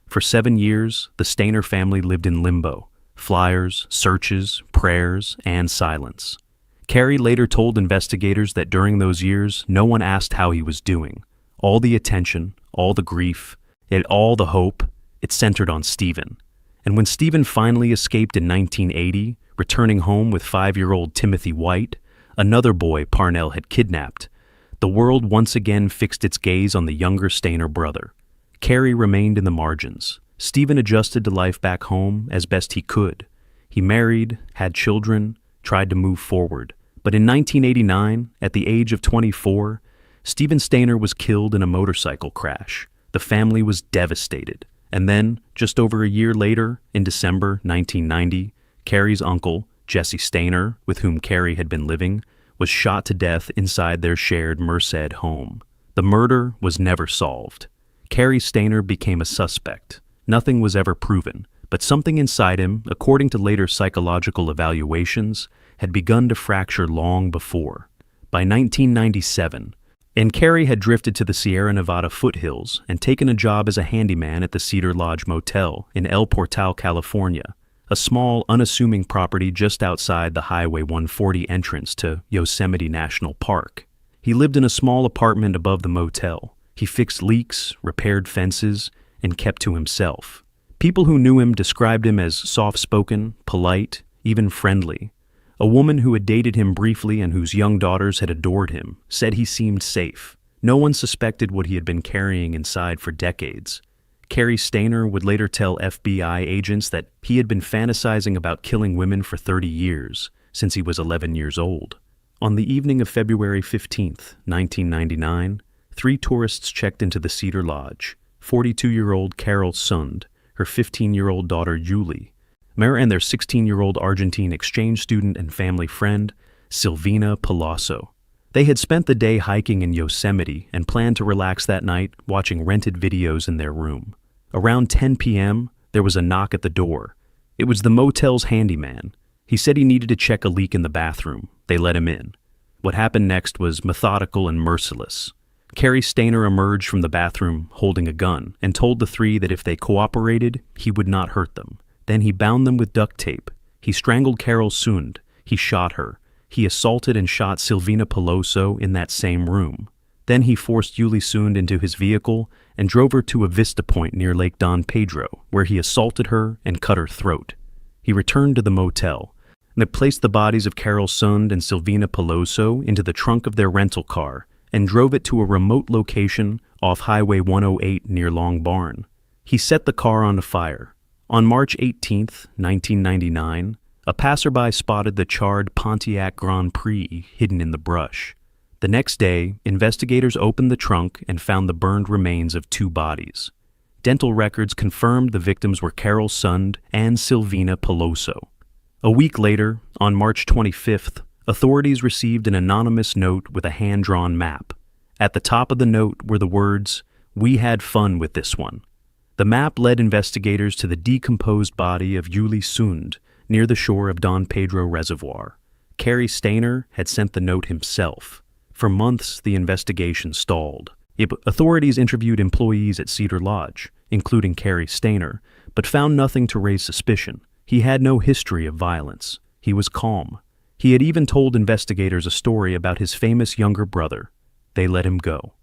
For 7 years, the Stayner family lived in limbo. Flyers, searches, prayers, and silence. Cary later told investigators that during those years, no one asked how he was doing. All the attention, all the grief, and all the hope, it centered on Steven. And when Steven finally escaped in 1980, returning home with 5-year-old Timothy White, another boy Parnell had kidnapped, the world once again fixed its gaze on the younger Stayner brother. Cary remained in the margins. Steven adjusted to life back home as best he could. He married, had children, tried to move forward. But in 1989, at the age of 24, Steven Stayner was killed in a motorcycle crash. The family was devastated. And then, just over a year later, in December 1990, Cary's uncle, Jesse Stayner, with whom Cary had been living, was shot to death inside their shared Merced home. The murder was never solved. Cary Stayner became a suspect. Nothing was ever proven, but something inside him, according to later psychological evaluations, had begun to fracture long before. By 1997, and Cary had drifted to the Sierra Nevada foothills and taken a job as a handyman at the Cedar Lodge Motel in El Portal, California, a small, unassuming property just outside the Highway 140 entrance to Yosemite National Park. He lived in a small apartment above the motel. He fixed leaks, repaired fences, and kept to himself. People who knew him described him as soft-spoken, polite, even friendly. A woman who had dated him briefly and whose young daughters had adored him said he seemed safe. No one suspected what he had been carrying inside for decades. Cary Stayner would later tell FBI agents that he had been fantasizing about killing women for 30 years, since he was 11 years old. On the evening of February 15, 1999, 3 tourists checked into the Cedar Lodge: 42-year-old Carol Sund, her 15-year-old daughter Julie, and their 16-year-old Argentine exchange student and family friend, Silvina Palazzo. They had spent the day hiking in Yosemite and planned to relax that night watching rented videos in their room. Around 10 p.m., there was a knock at the door. It was the motel's handyman. He said he needed to check a leak in the bathroom. They let him in. What happened next was methodical and merciless. Cary Stayner emerged from the bathroom holding a gun and told the 3 that if they cooperated, he would not hurt them. Then he bound them with duct tape. He strangled Carol Sund. He shot her. He assaulted and shot Silvina Palazzo in that same room. Then he forced Julie Sund into his vehicle and drove her to a vista point near Lake Don Pedro, where he assaulted her and cut her throat. He returned to the motel and they placed the bodies of Carol Sund and Silvina Palazzo into the trunk of their rental car and drove it to a remote location off Highway 108 near Long Barn. He set the car on fire. On March 18, 1999, a passerby spotted the charred Pontiac Grand Prix hidden in the brush. The next day, investigators opened the trunk and found the burned remains of 2 bodies. Dental records confirmed the victims were Carol Sund and Silvina Palazzo. A week later, on March 25th, authorities received an anonymous note with a hand-drawn map. At the top of the note were the words, "We had fun with this one." The map led investigators to the decomposed body of Yuli Sund near the shore of Don Pedro Reservoir. Cary Stayner had sent the note himself. For months, the investigation stalled. Authorities interviewed employees at Cedar Lodge, including Cary Stayner, but found nothing to raise suspicion. He had no history of violence. He was calm. He had even told investigators a story about his famous younger brother. They let him go.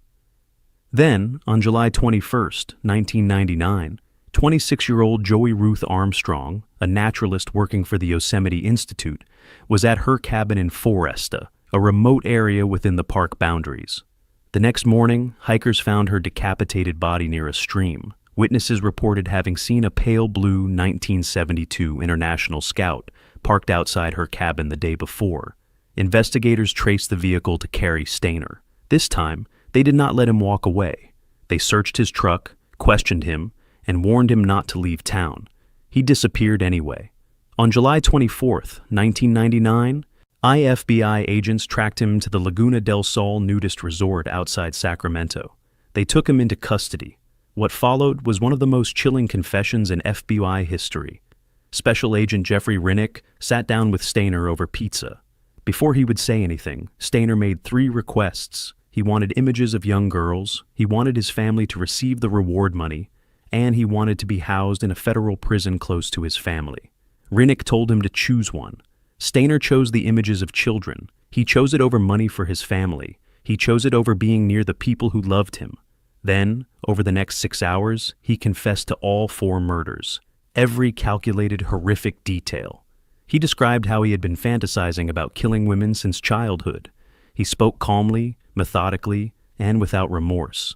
Then, on July 21st, 1999, 26-year-old Joey Ruth Armstrong, a naturalist working for the Yosemite Institute, was at her cabin in Foresta, a remote area within the park boundaries. The next morning, hikers found her decapitated body near a stream. Witnesses reported having seen a pale blue 1972 International Scout parked outside her cabin the day before. Investigators traced the vehicle to Cary Stayner. This time, they did not let him walk away. They searched his truck, questioned him, and warned him not to leave town. He disappeared anyway. On July 24th, 1999, FBI agents tracked him to the Laguna del Sol nudist resort outside Sacramento. They took him into custody. What followed was one of the most chilling confessions in FBI history. Special Agent Jeffrey Rinnick sat down with Stayner over pizza. Before he would say anything, Stayner made 3 requests. He wanted images of young girls, he wanted his family to receive the reward money, and he wanted to be housed in a federal prison close to his family. Rinnick told him to choose one. Stayner chose the images of children. He chose it over money for his family. He chose it over being near the people who loved him. Then, over the next 6 hours, he confessed to all 4 murders. Every calculated, horrific detail. He described how he had been fantasizing about killing women since childhood. He spoke calmly, methodically, and without remorse.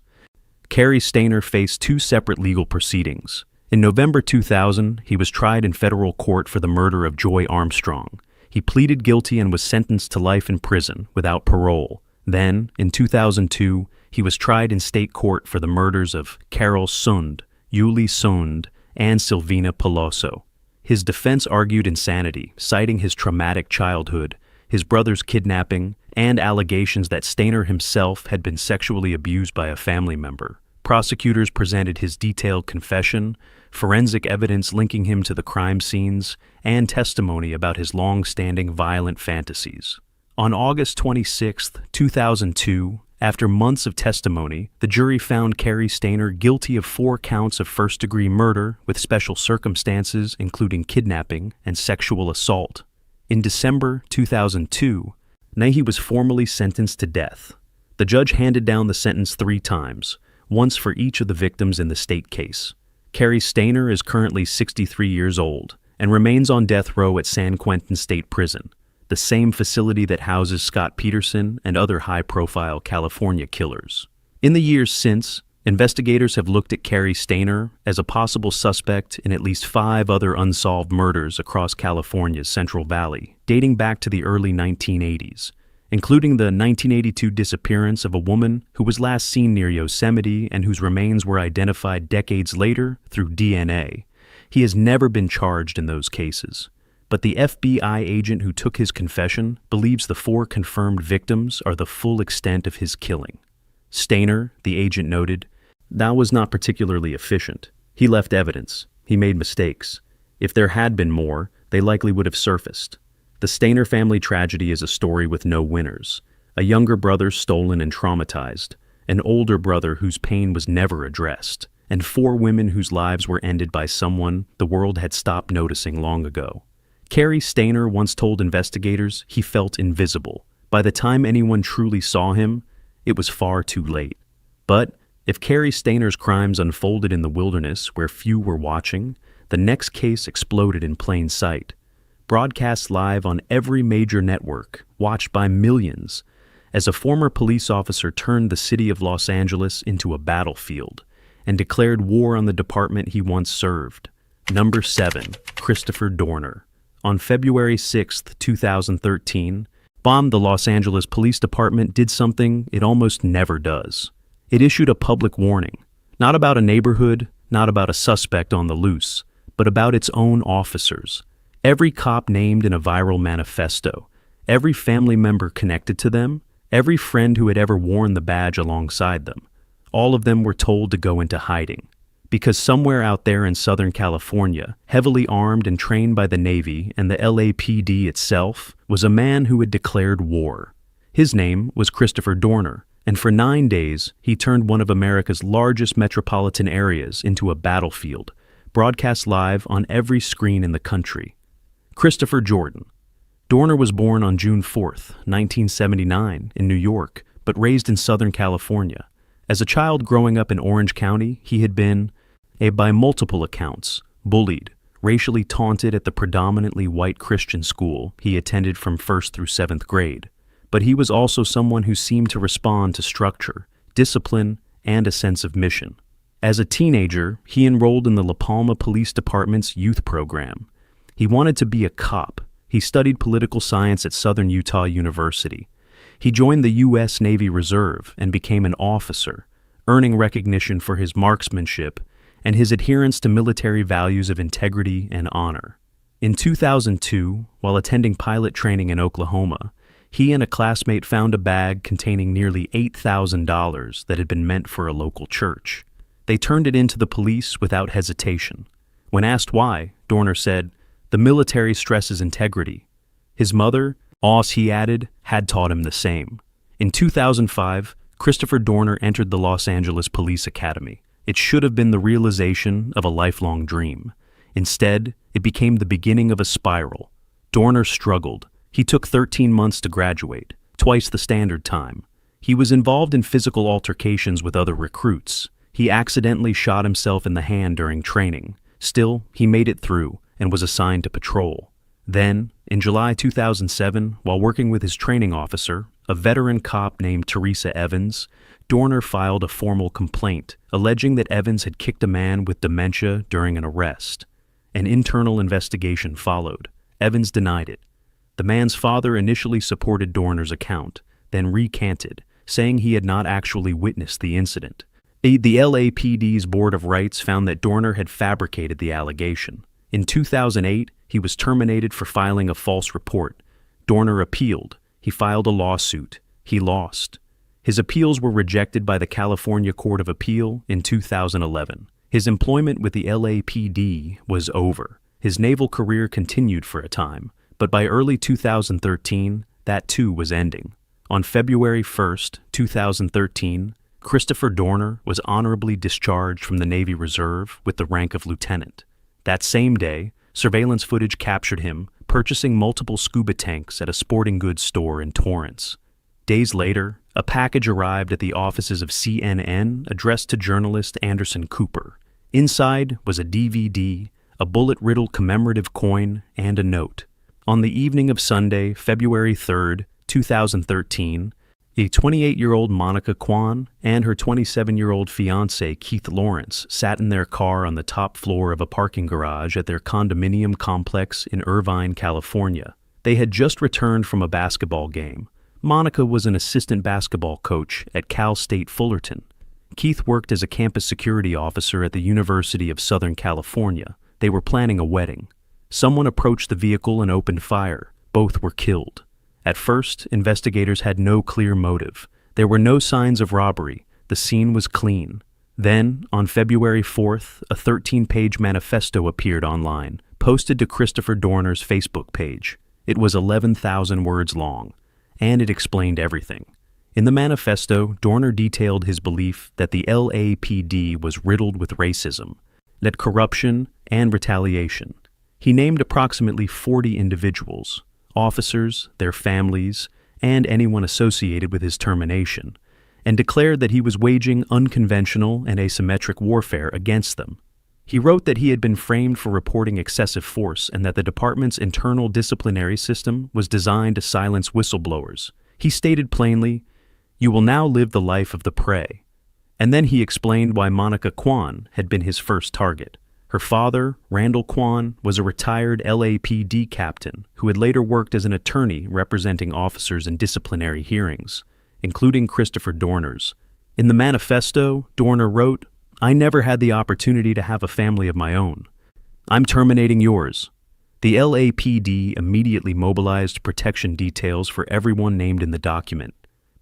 Cary Stayner faced 2 separate legal proceedings. In November 2000, he was tried in federal court for the murder of Joy Armstrong. He pleaded guilty and was sentenced to life in prison without parole. Then, in 2002, he was tried in state court for the murders of Carol Sund, Yuli Sund, and Silvina Peloso. His defense argued insanity, citing his traumatic childhood, his brother's kidnapping, and allegations that Stayner himself had been sexually abused by a family member. Prosecutors presented his detailed confession, forensic evidence linking him to the crime scenes, and testimony about his long-standing violent fantasies. On August 26, 2002, after months of testimony, the jury found Cary Stayner guilty of 4 counts of first-degree murder with special circumstances including kidnapping and sexual assault. In December 2002, Nahi was formally sentenced to death. The judge handed down the sentence 3 times, once for each of the victims in the state case. Cary Stayner is currently 63 years old and remains on death row at San Quentin State Prison, the same facility that houses Scott Peterson and other high-profile California killers. In the years since, investigators have looked at Cary Stayner as a possible suspect in at least 5 other unsolved murders across California's Central Valley, dating back to the early 1980s, including the 1982 disappearance of a woman who was last seen near Yosemite and whose remains were identified decades later through DNA. He has never been charged in those cases, but the FBI agent who took his confession believes the 4 confirmed victims are the full extent of his killing. Stayner, the agent noted, that was not particularly efficient. He left evidence. He made mistakes. If there had been more, they likely would have surfaced. The Stayner family tragedy is a story with no winners. A younger brother stolen and traumatized, an older brother whose pain was never addressed, and 4 women whose lives were ended by someone the world had stopped noticing long ago. Cary Stayner once told investigators he felt invisible. By the time anyone truly saw him, it was far too late. But if Cary Stayner's crimes unfolded in the wilderness where few were watching, the next case exploded in plain sight. Broadcast live on every major network, watched by millions, as a former police officer turned the city of Los Angeles into a battlefield and declared war on the department he once served. Number 7, Christopher Dorner. On February 6, 2013, bombed the Los Angeles Police Department did something it almost never does. It issued a public warning, not about a neighborhood, not about a suspect on the loose, but about its own officers. Every cop named in a viral manifesto, every family member connected to them, every friend who had ever worn the badge alongside them, all of them were told to go into hiding. Because somewhere out there in Southern California, heavily armed and trained by the Navy and the LAPD itself, was a man who had declared war. His name was Christopher Dorner, and for 9 days he turned one of America's largest metropolitan areas into a battlefield, broadcast live on every screen in the country. Christopher Jordan. Dorner was born on June 4, 1979, in New York, but raised in Southern California. As a child growing up in Orange County, he had been, by multiple accounts, bullied, racially taunted at the predominantly white Christian school he attended from 1st through 7th grade. But he was also someone who seemed to respond to structure, discipline, and a sense of mission. As a teenager, he enrolled in the La Palma Police Department's youth program. He wanted to be a cop. He studied political science at Southern Utah University. He joined the U.S. Navy Reserve and became an officer, earning recognition for his marksmanship and his adherence to military values of integrity and honor. In 2002, while attending pilot training in Oklahoma, he and a classmate found a bag containing nearly $8,000 that had been meant for a local church. They turned it in to the police without hesitation. When asked why, Dorner said, "The military stresses integrity." His mother, he added, had taught him the same. In 2005, Christopher Dorner entered the Los Angeles Police Academy. It should have been the realization of a lifelong dream. Instead, it became the beginning of a spiral. Dorner struggled. He took 13 months to graduate, twice the standard time. He was involved in physical altercations with other recruits. He accidentally shot himself in the hand during training. Still, he made it through and was assigned to patrol. Then, in July 2007, while working with his training officer, a veteran cop named Teresa Evans, Dorner filed a formal complaint alleging that Evans had kicked a man with dementia during an arrest. An internal investigation followed. Evans denied it. The man's father initially supported Dorner's account, then recanted, saying he had not actually witnessed the incident. The LAPD's Board of Rights found that Dorner had fabricated the allegation. In 2008, he was terminated for filing a false report. Dorner appealed. He filed a lawsuit. He lost. His appeals were rejected by the California Court of Appeal in 2011. His employment with the LAPD was over. His naval career continued for a time, but by early 2013, that too was ending. On February 1, 2013, Christopher Dorner was honorably discharged from the Navy Reserve with the rank of lieutenant. That same day, surveillance footage captured him purchasing multiple scuba tanks at a sporting goods store in Torrance. Days later, a package arrived at the offices of CNN addressed to journalist Anderson Cooper. Inside was a DVD, a bullet-riddled commemorative coin, and a note. On the evening of Sunday, February 3, 2013, a 28-year-old Monica Kwan and her 27-year-old fiancé Keith Lawrence sat in their car on the top floor of a parking garage at their condominium complex in Irvine, California. They had just returned from a basketball game. Monica was an assistant basketball coach at Cal State Fullerton. Keith worked as a campus security officer at the University of Southern California. They were planning a wedding. Someone approached the vehicle and opened fire. Both were killed. At first, investigators had no clear motive. There were no signs of robbery. The scene was clean. Then, on February 4th, a 13-page manifesto appeared online, posted to Christopher Dorner's Facebook page. It was 11,000 words long, and it explained everything. In the manifesto, Dorner detailed his belief that the LAPD was riddled with racism, that corruption and retaliation. He named approximately 40 individuals, officers, their families, and anyone associated with his termination, and declared that he was waging unconventional and asymmetric warfare against them. He wrote that he had been framed for reporting excessive force and that the department's internal disciplinary system was designed to silence whistleblowers. He stated plainly, "You will now live the life of the prey." And then he explained why Monica Kwan had been his first target. Her father, Randall Kwan, was a retired LAPD captain who had later worked as an attorney representing officers in disciplinary hearings, including Christopher Dorner's. In the manifesto, Dorner wrote, "I never had the opportunity to have a family of my own. I'm terminating yours." The LAPD immediately mobilized protection details for everyone named in the document.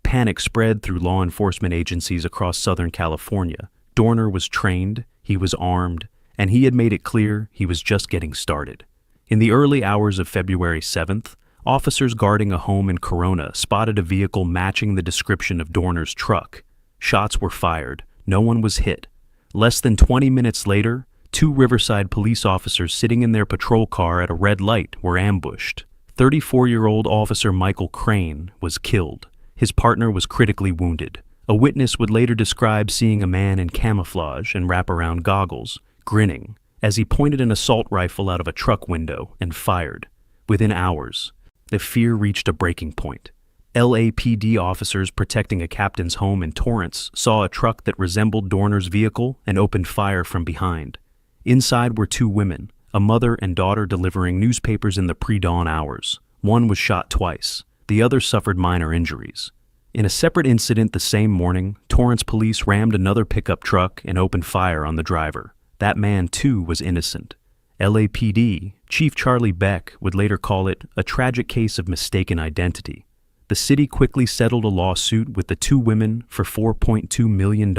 Panic spread through law enforcement agencies across Southern California. Dorner was trained. He was armed, and he had made it clear he was just getting started. In the early hours of February 7th, officers guarding a home in Corona spotted a vehicle matching the description of Dorner's truck. Shots were fired. No one was hit. Less than 20 minutes later, 2 Riverside police officers sitting in their patrol car at a red light were ambushed. 34-year-old Officer Michael Crane was killed. His partner was critically wounded. A witness would later describe seeing a man in camouflage and wraparound goggles, grinning, as he pointed an assault rifle out of a truck window and fired. Within hours, the fear reached a breaking point. LAPD officers protecting a captain's home in Torrance saw a truck that resembled Dorner's vehicle and opened fire from behind. Inside were 2 women, a mother and daughter delivering newspapers in the pre-dawn hours. One was shot twice. The other suffered minor injuries. In a separate incident the same morning, Torrance police rammed another pickup truck and opened fire on the driver. That man, too, was innocent. LAPD Chief Charlie Beck would later call it a tragic case of mistaken identity. The city quickly settled a lawsuit with the 2 women for $4.2 million.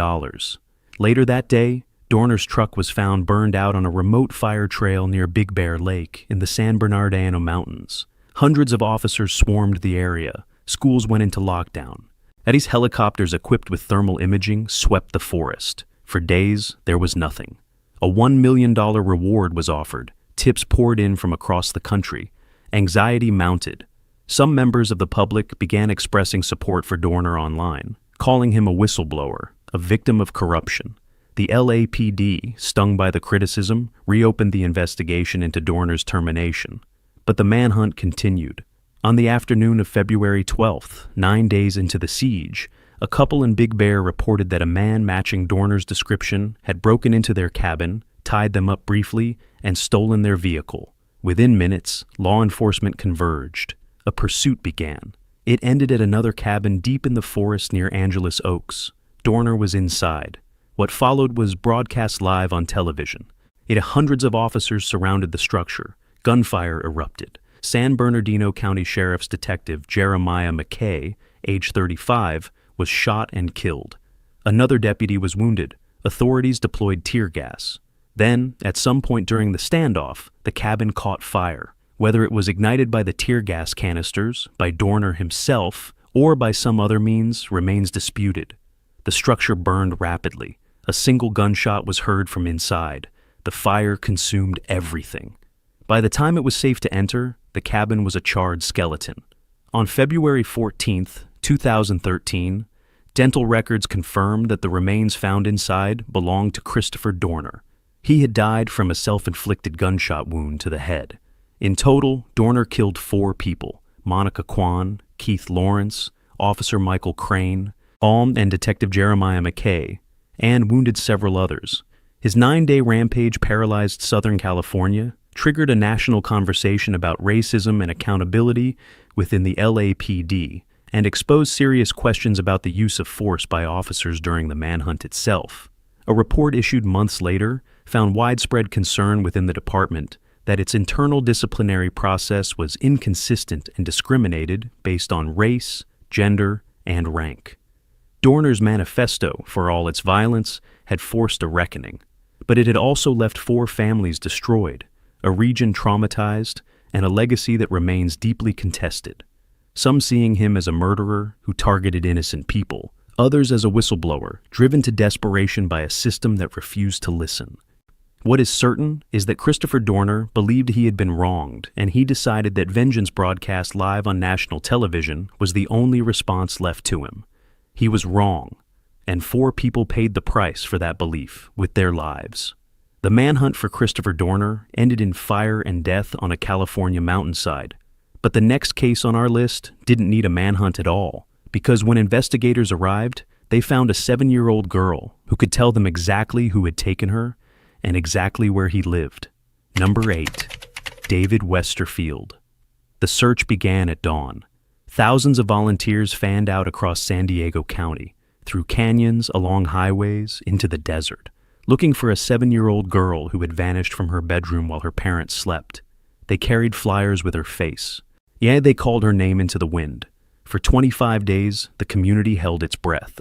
Later that day, Dorner's truck was found burned out on a remote fire trail near Big Bear Lake in the San Bernardino Mountains. Hundreds of officers swarmed the area. Schools went into lockdown. Eddie's helicopters equipped with thermal imaging swept the forest. For days, there was nothing. A $1 million reward was offered. Tips poured in from across the country. Anxiety mounted. Some members of the public began expressing support for Dorner online, calling him a whistleblower, a victim of corruption. The LAPD, stung by the criticism, reopened the investigation into Dorner's termination. But the manhunt continued. On the afternoon of February 12th, 9 days into the siege, a couple in Big Bear reported that a man matching Dorner's description had broken into their cabin, tied them up briefly, and stolen their vehicle. Within minutes, law enforcement converged. A pursuit began. It ended at another cabin deep in the forest near Angeles Oaks. Dorner was inside. What followed was broadcast live on television. Hundreds of officers surrounded the structure. Gunfire erupted. San Bernardino County Sheriff's Detective Jeremiah McKay, age 35, was shot and killed. Another deputy was wounded. Authorities deployed tear gas. Then, at some point during the standoff, the cabin caught fire. Whether it was ignited by the tear gas canisters, by Dorner himself, or by some other means remains disputed. The structure burned rapidly. A single gunshot was heard from inside. The fire consumed everything. By the time it was safe to enter, the cabin was a charred skeleton. On February 14th, 2013, dental records confirmed that the remains found inside belonged to Christopher Dorner. He had died from a self-inflicted gunshot wound to the head. In total, Dorner killed 4 people: Monica Kwan, Keith Lawrence, Officer Michael Crane, and Detective Jeremiah McKay, and wounded several others. His 9-day rampage paralyzed Southern California, triggered a national conversation about racism and accountability within the LAPD, and exposed serious questions about the use of force by officers during the manhunt itself. A report issued months later found widespread concern within the department that its internal disciplinary process was inconsistent and discriminated based on race, gender, and rank. Dorner's manifesto, for all its violence, had forced a reckoning, but it had also left 4 families destroyed, a region traumatized, and a legacy that remains deeply contested. Some seeing him as a murderer who targeted innocent people, others as a whistleblower driven to desperation by a system that refused to listen. What is certain is that Christopher Dorner believed he had been wronged, and he decided that vengeance broadcast live on national television was the only response left to him. He was wrong, and 4 people paid the price for that belief with their lives. The manhunt for Christopher Dorner ended in fire and death on a California mountainside. But the next case on our list didn't need a manhunt at all, because when investigators arrived, they found a 7-year-old girl who could tell them exactly who had taken her and exactly where he lived. Number 8. David Westerfield. The search began at dawn. Thousands of volunteers fanned out across San Diego County, through canyons, along highways, into the desert, looking for a 7-year-old girl who had vanished from her bedroom while her parents slept. They carried flyers with her face. Yeah, they called her name into the wind. For 25 days, the community held its breath.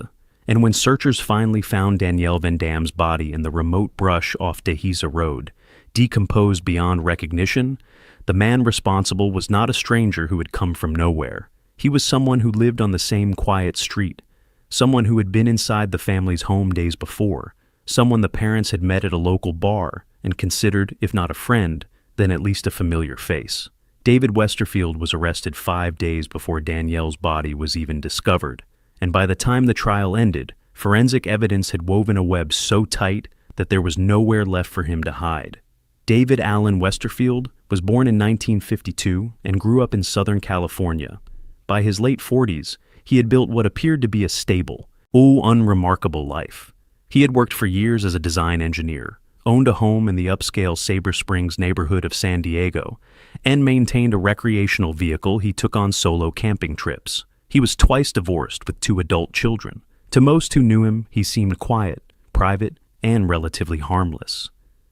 And when searchers finally found Danielle Van Dam's body in the remote brush off Dehesa Road, decomposed beyond recognition, the man responsible was not a stranger who had come from nowhere. He was someone who lived on the same quiet street, someone who had been inside the family's home days before, someone the parents had met at a local bar and considered, if not a friend, then at least a familiar face. David Westerfield was arrested 5 days before Danielle's body was even discovered, and by the time the trial ended, forensic evidence had woven a web so tight that there was nowhere left for him to hide. David Allen Westerfield was born in 1952 and grew up in Southern California. By his late 40s, he had built what appeared to be a stable, unremarkable life. He had worked for years as a design engineer, owned a home in the upscale Sabre Springs neighborhood of San Diego, and maintained a recreational vehicle he took on solo camping trips. He was twice divorced with 2 adult children. To most who knew him, he seemed quiet, private, and relatively harmless.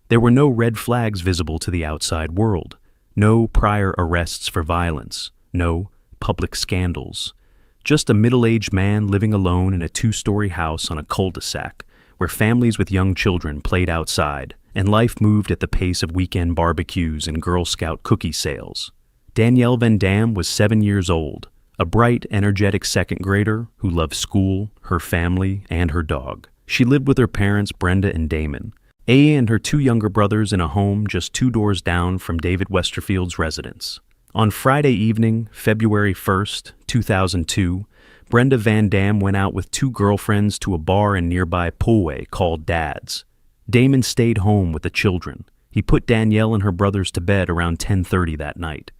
There were no red flags visible to the outside world, no prior arrests for violence, no public scandals. Just a middle-aged man living alone in a 2-story house on a cul-de-sac where families with young children played outside and life moved at the pace of weekend barbecues and Girl Scout cookie sales. Danielle Van Dam was 7 years old, a bright, energetic second grader who loved school, her family, and her dog. She lived with her parents, Brenda and Damon, and her 2 younger brothers in a home just 2 doors down from David Westerfield's residence. On Friday evening, February 1st, 2002, Brenda Van Dam went out with 2 girlfriends to a bar in nearby Poway called Dad's. Damon stayed home with the children. He put Danielle and her brothers to bed around 10:30 that night.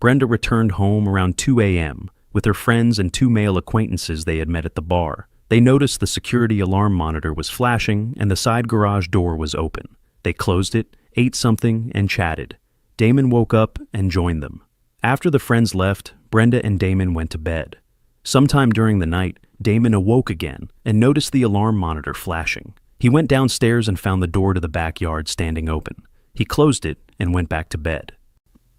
Brenda returned home around 2 a.m. with her friends and 2 male acquaintances they had met at the bar. They noticed the security alarm monitor was flashing and the side garage door was open. They closed it, ate something, and chatted. Damon woke up and joined them. After the friends left, Brenda and Damon went to bed. Sometime during the night, Damon awoke again and noticed the alarm monitor flashing. He went downstairs and found the door to the backyard standing open. He closed it and went back to bed.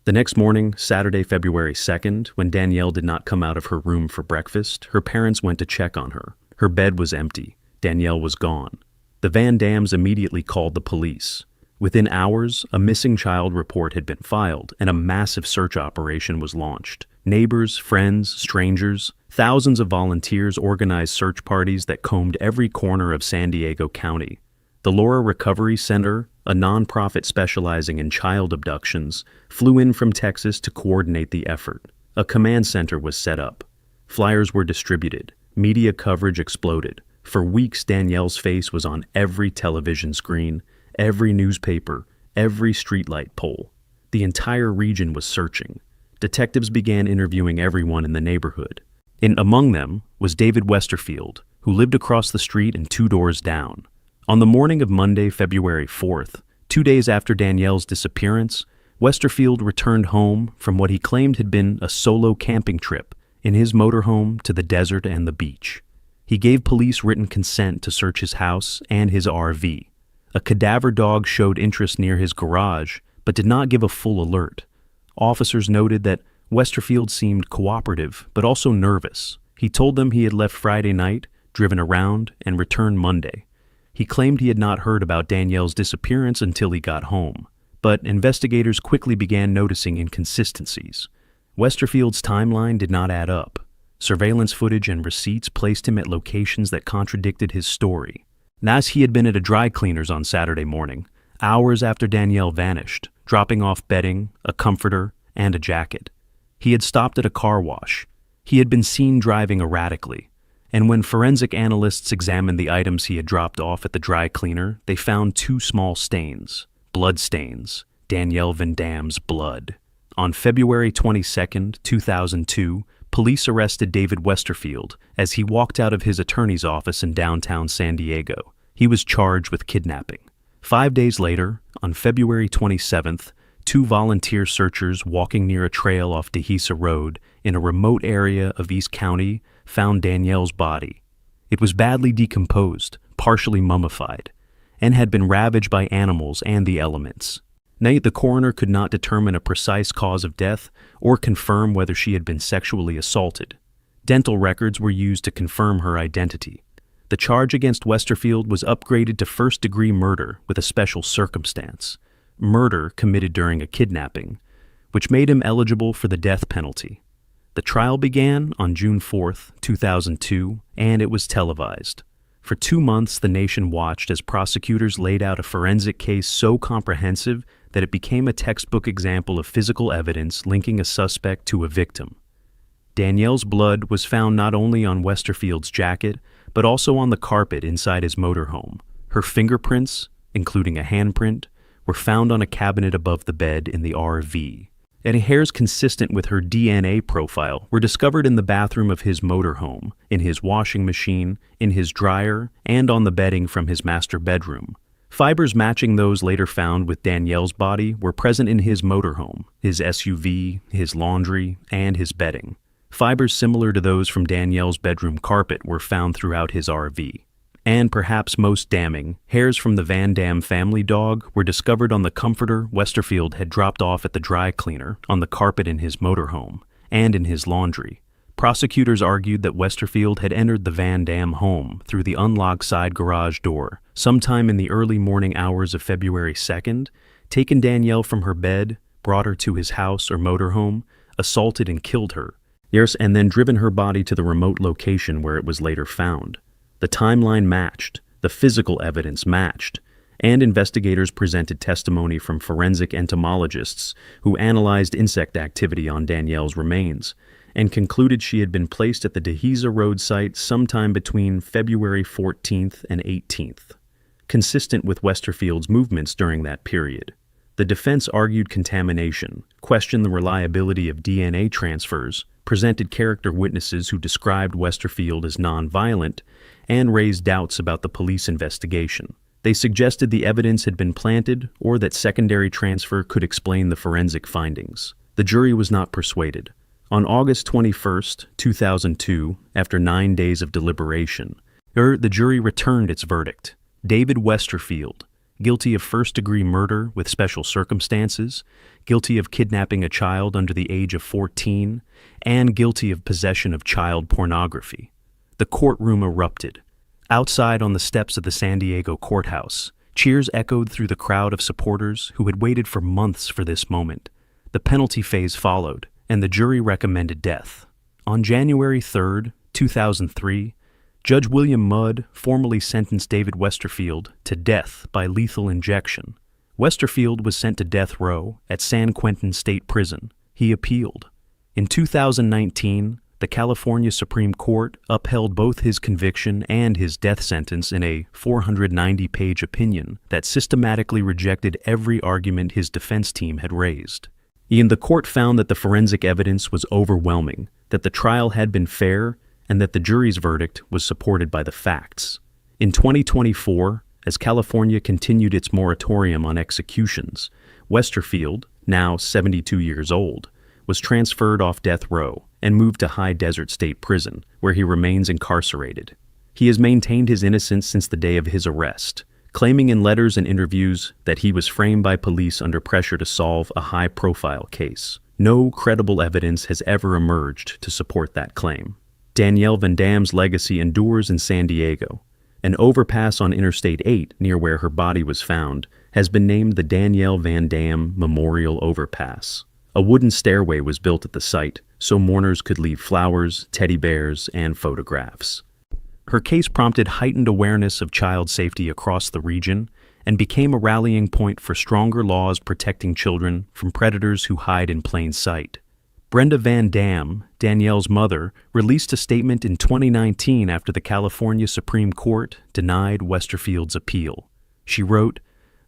The next morning, Saturday, February 2nd, when Danielle did not come out of her room for breakfast, her parents went to check on her. Her bed was empty. Danielle was gone. The Van Dams immediately called the police. Within hours, a missing child report had been filed and a massive search operation was launched. Neighbors, friends, strangers, thousands of volunteers organized search parties that combed every corner of San Diego County. The Laura Recovery Center, a nonprofit specializing in child abductions, flew in from Texas to coordinate the effort. A command center was set up. Flyers were distributed. Media coverage exploded. For weeks, Danielle's face was on every television screen, every newspaper, every streetlight pole. The entire region was searching. Detectives began interviewing everyone in the neighborhood. Among them was David Westerfield, who lived across the street and 2 doors down. On the morning of Monday, February 4th, 2 days after Danielle's disappearance, Westerfield returned home from what he claimed had been a solo camping trip in his motorhome to the desert and the beach. He gave police written consent to search his house and his RV. A cadaver dog showed interest near his garage, but did not give a full alert. Officers noted that Westerfield seemed cooperative, but also nervous. He told them he had left Friday night, driven around, and returned Monday. He claimed he had not heard about Danielle's disappearance until he got home, but investigators quickly began noticing inconsistencies. Westerfield's timeline did not add up. Surveillance footage and receipts placed him at locations that contradicted his story. As he had been at a dry cleaner's on Saturday morning, hours after Danielle vanished, dropping off bedding, a comforter, and a jacket. He had stopped at a car wash. He had been seen driving erratically, and when forensic analysts examined the items he had dropped off at the dry cleaner, they found 2 small stains, blood stains, Danielle Van Dam's blood. On February 22, 2002, police arrested David Westerfield as he walked out of his attorney's office in downtown San Diego. He was charged with kidnapping. 5 days later, on February 27th, 2 volunteer searchers walking near a trail off Dehesa Road in a remote area of East County found Danielle's body. It was badly decomposed, partially mummified, and had been ravaged by animals and the elements. Now, the coroner could not determine a precise cause of death or confirm whether she had been sexually assaulted. Dental records were used to confirm her identity. The charge against Westerfield was upgraded to first-degree murder with a special circumstance: murder committed during a kidnapping, which made him eligible for the death penalty. The trial began on June 4, 2002, and it was televised. For 2 months, the nation watched as prosecutors laid out a forensic case so comprehensive that it became a textbook example of physical evidence linking a suspect to a victim. Danielle's blood was found not only on Westerfield's jacket, but also on the carpet inside his motorhome. Her fingerprints, including a handprint, were found on a cabinet above the bed in the RV. And hairs consistent with her DNA profile were discovered in the bathroom of his motorhome, in his washing machine, in his dryer, and on the bedding from his master bedroom. Fibers matching those later found with Danielle's body were present in his motorhome, his SUV, his laundry, and his bedding. Fibers similar to those from Danielle's bedroom carpet were found throughout his RV. And perhaps most damning, hairs from the Van Dam family dog were discovered on the comforter Westerfield had dropped off at the dry cleaner, on the carpet in his motorhome, and in his laundry. Prosecutors argued that Westerfield had entered the Van Dam home through the unlocked side garage door sometime in the early morning hours of February 2nd, taken Danielle from her bed, brought her to his house or motorhome, assaulted and killed her, and then driven her body to the remote location where it was later found. The timeline matched, the physical evidence matched, and investigators presented testimony from forensic entomologists who analyzed insect activity on Danielle's remains and concluded she had been placed at the Dehesa Road site sometime between February 14th and 18th, consistent with Westerfield's movements during that period. The defense argued contamination, questioned the reliability of DNA transfers, presented character witnesses who described Westerfield as non-violent, and raised doubts about the police investigation. They suggested the evidence had been planted or that secondary transfer could explain the forensic findings. The jury was not persuaded. On August 21, 2002, after 9 days of deliberation, the jury returned its verdict. David Westerfield, guilty of first-degree murder with special circumstances, guilty of kidnapping a child under the age of 14, and guilty of possession of child pornography. The courtroom erupted. Outside on the steps of the San Diego courthouse, cheers echoed through the crowd of supporters who had waited for months for this moment. The penalty phase followed, and the jury recommended death. On January 3, 2003, Judge William Mudd formally sentenced David Westerfield to death by lethal injection. Westerfield was sent to death row at San Quentin State Prison. He appealed. In 2019, the California Supreme Court upheld both his conviction and his death sentence in a 490-page opinion that systematically rejected every argument his defense team had raised. The court found that the forensic evidence was overwhelming, that the trial had been fair, and that the jury's verdict was supported by the facts. In 2024, as California continued its moratorium on executions, Westerfield, now 72 years old, was transferred off death row and moved to High Desert State Prison, where he remains incarcerated. He has maintained his innocence since the day of his arrest, claiming in letters and interviews that he was framed by police under pressure to solve a high-profile case. No credible evidence has ever emerged to support that claim. Danielle Van Dam's legacy endures in San Diego. An overpass on Interstate 8, near where her body was found, has been named the Danielle Van Dam Memorial Overpass. A wooden stairway was built at the site, so mourners could leave flowers, teddy bears, and photographs. Her case prompted heightened awareness of child safety across the region and became a rallying point for stronger laws protecting children from predators who hide in plain sight. Brenda Van Dam, Danielle's mother, released a statement in 2019 after the California Supreme Court denied Westerfield's appeal. She wrote,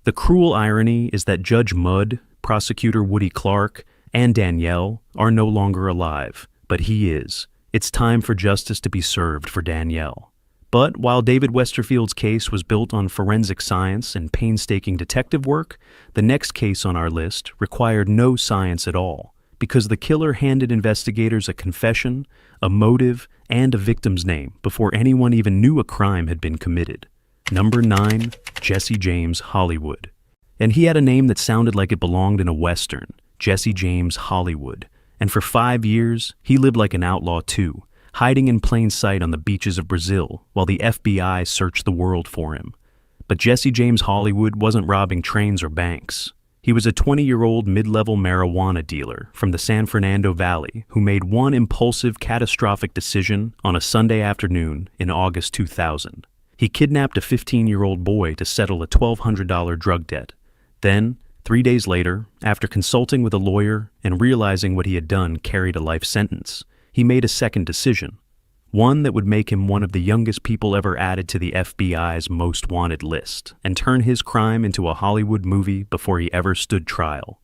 "The cruel irony is that Judge Mudd, Prosecutor Woody Clark, and Danielle are no longer alive, but he is. It's time for justice to be served for Danielle." But while David Westerfield's case was built on forensic science and painstaking detective work, the next case on our list required no science at all, because the killer handed investigators a confession, a motive, and a victim's name before anyone even knew a crime had been committed. Number 9, Jesse James Hollywood. And he had a name that sounded like it belonged in a Western, Jesse James Hollywood. And for 5 years, he lived like an outlaw too, hiding in plain sight on the beaches of Brazil while the FBI searched the world for him. But Jesse James Hollywood wasn't robbing trains or banks. He was a 20-year-old mid-level marijuana dealer from the San Fernando Valley who made one impulsive, catastrophic decision on a Sunday afternoon in August 2000. He kidnapped a 15-year-old boy to settle a $1,200 drug debt. Then, 3 days later, after consulting with a lawyer and realizing what he had done carried a life sentence, he made a second decision, one that would make him one of the youngest people ever added to the FBI's most wanted list and turn his crime into a Hollywood movie before he ever stood trial.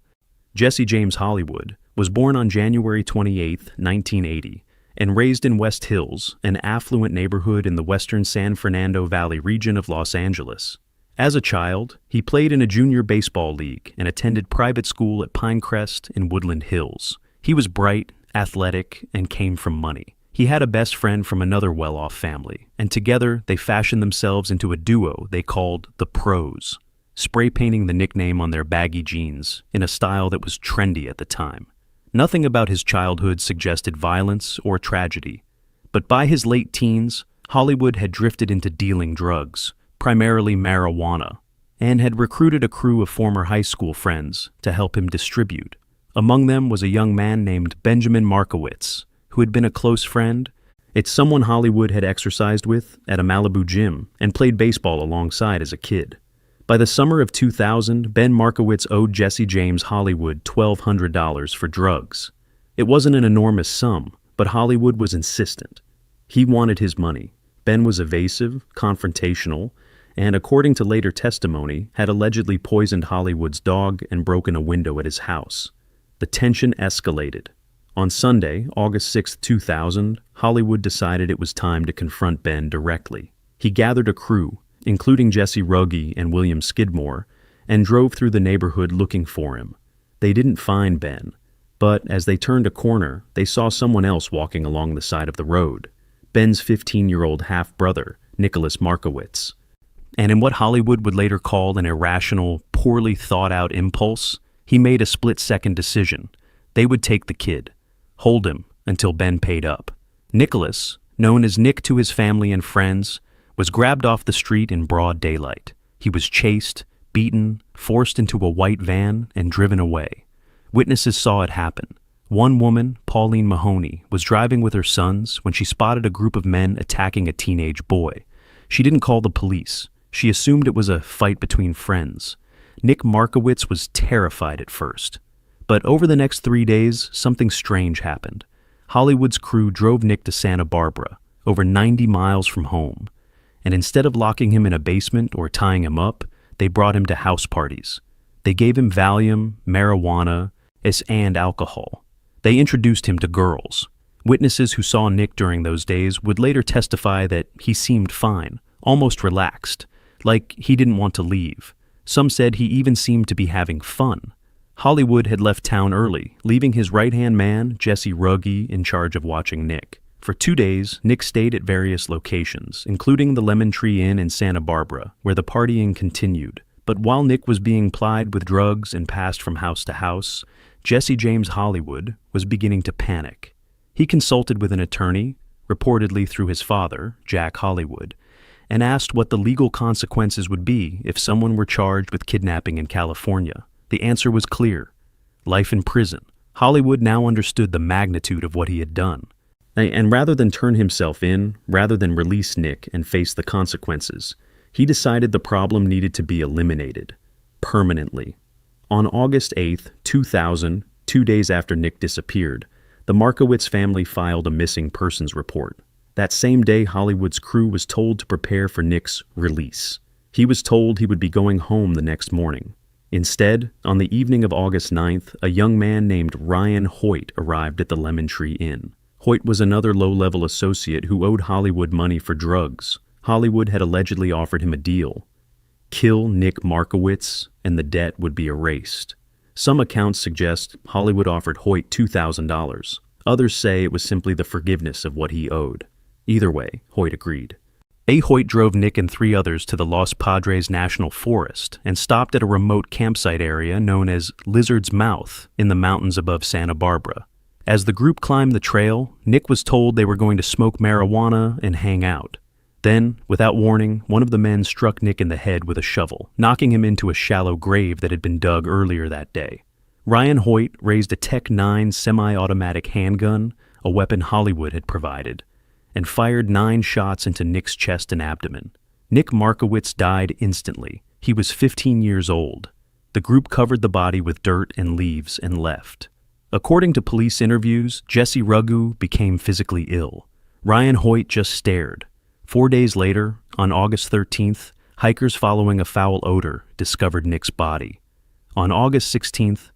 Jesse James Hollywood was born on January 28, 1980, and raised in West Hills, an affluent neighborhood in the western San Fernando Valley region of Los Angeles. As a child, he played in a junior baseball league and attended private school at Pinecrest in Woodland Hills. He was bright, athletic, and came from money. He had a best friend from another well-off family, and together they fashioned themselves into a duo they called the Pros, spray painting the nickname on their baggy jeans in a style that was trendy at the time. Nothing about his childhood suggested violence or tragedy, but by his late teens, Hollywood had drifted into dealing drugs, primarily marijuana, and had recruited a crew of former high school friends to help him distribute. Among them was a young man named Benjamin Markowitz, who had been a close friend. It's someone Hollywood had exercised with at a Malibu gym and played baseball alongside as a kid. By the summer of 2000, Ben Markowitz owed Jesse James Hollywood $1,200 for drugs. It wasn't an enormous sum, but Hollywood was insistent. He wanted his money. Ben was evasive, confrontational, and according to later testimony, had allegedly poisoned Hollywood's dog and broken a window at his house. The tension escalated. On Sunday, August 6, 2000, Hollywood decided it was time to confront Ben directly. He gathered a crew, including Jesse Ruggie and William Skidmore, and drove through the neighborhood looking for him. They didn't find Ben, but as they turned a corner, they saw someone else walking along the side of the road, Ben's 15-year-old half-brother, Nicholas Markowitz. And in what Hollywood would later call an irrational, poorly thought-out impulse, he made a split-second decision. They would take the kid, hold him until Ben paid up. Nicholas, known as Nick to his family and friends, was grabbed off the street in broad daylight. He was chased, beaten, forced into a white van, and driven away. Witnesses saw it happen. One woman, Pauline Mahoney, was driving with her sons when she spotted a group of men attacking a teenage boy. She didn't call the police. She assumed it was a fight between friends. Nick Markowitz was terrified at first. But over the next 3 days, something strange happened. Hollywood's crew drove Nick to Santa Barbara, over 90 miles from home. And instead of locking him in a basement or tying him up, they brought him to house parties. They gave him Valium, marijuana, and alcohol. They introduced him to girls. Witnesses who saw Nick during those days would later testify that he seemed fine, almost relaxed, like he didn't want to leave. Some said he even seemed to be having fun. Hollywood had left town early, leaving his right-hand man, Jesse Ruggie, in charge of watching Nick. For 2 days, Nick stayed at various locations, including the Lemon Tree Inn in Santa Barbara, where the partying continued. But while Nick was being plied with drugs and passed from house to house, Jesse James Hollywood was beginning to panic. He consulted with an attorney, reportedly through his father, Jack Hollywood, and asked what the legal consequences would be if someone were charged with kidnapping in California. The answer was clear: life in prison. Hollywood now understood the magnitude of what he had done. And rather than turn himself in, rather than release Nick and face the consequences, he decided the problem needed to be eliminated, permanently. On August 8, 2000, 2 days after Nick disappeared, the Markowitz family filed a missing persons report. That same day, Hollywood's crew was told to prepare for Nick's release. He was told he would be going home the next morning. Instead, on the evening of August 9th, a young man named Ryan Hoyt arrived at the Lemon Tree Inn. Hoyt was another low-level associate who owed Hollywood money for drugs. Hollywood had allegedly offered him a deal: kill Nick Markowitz, and the debt would be erased. Some accounts suggest Hollywood offered Hoyt $2,000. Others say it was simply the forgiveness of what he owed. Either way, Hoyt agreed. Hoyt drove Nick and 3 others to the Los Padres National Forest and stopped at a remote campsite area known as Lizard's Mouth in the mountains above Santa Barbara. As the group climbed the trail, Nick was told they were going to smoke marijuana and hang out. Then, without warning, one of the men struck Nick in the head with a shovel, knocking him into a shallow grave that had been dug earlier that day. Ryan Hoyt raised a Tech 9 semi-automatic handgun, a weapon Hollywood had provided, and fired 9 shots into Nick's chest and abdomen. Nick Markowitz died instantly. He was 15 years old. The group covered the body with dirt and leaves and left. According to police interviews, Jesse Ruggu became physically ill. Ryan Hoyt just stared. 4 days later, on August 13th, hikers following a foul odor discovered Nick's body. On August 16th,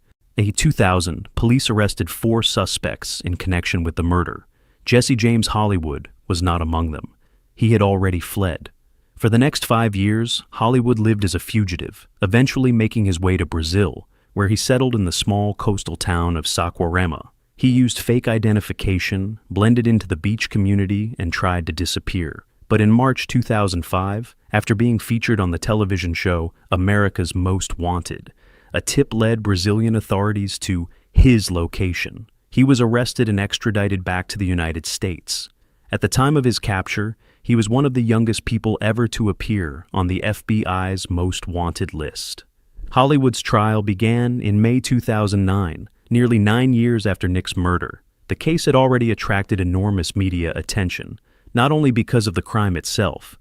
2000, police arrested 4 suspects in connection with the murder. Jesse James Hollywood was not among them. He had already fled. For the next 5 years, Hollywood lived as a fugitive, eventually making his way to Brazil, where he settled in the small coastal town of Saquarema. He used fake identification, blended into the beach community, and tried to disappear. But in March 2005, after being featured on the television show America's Most Wanted, a tip led Brazilian authorities to his location. He was arrested and extradited back to the United States. At the time of his capture, he was one of the youngest people ever to appear on the FBI's Most Wanted list. Hollywood's trial began in May 2009, nearly 9 years after Nick's murder. The case had already attracted enormous media attention, not only because of the crime itself,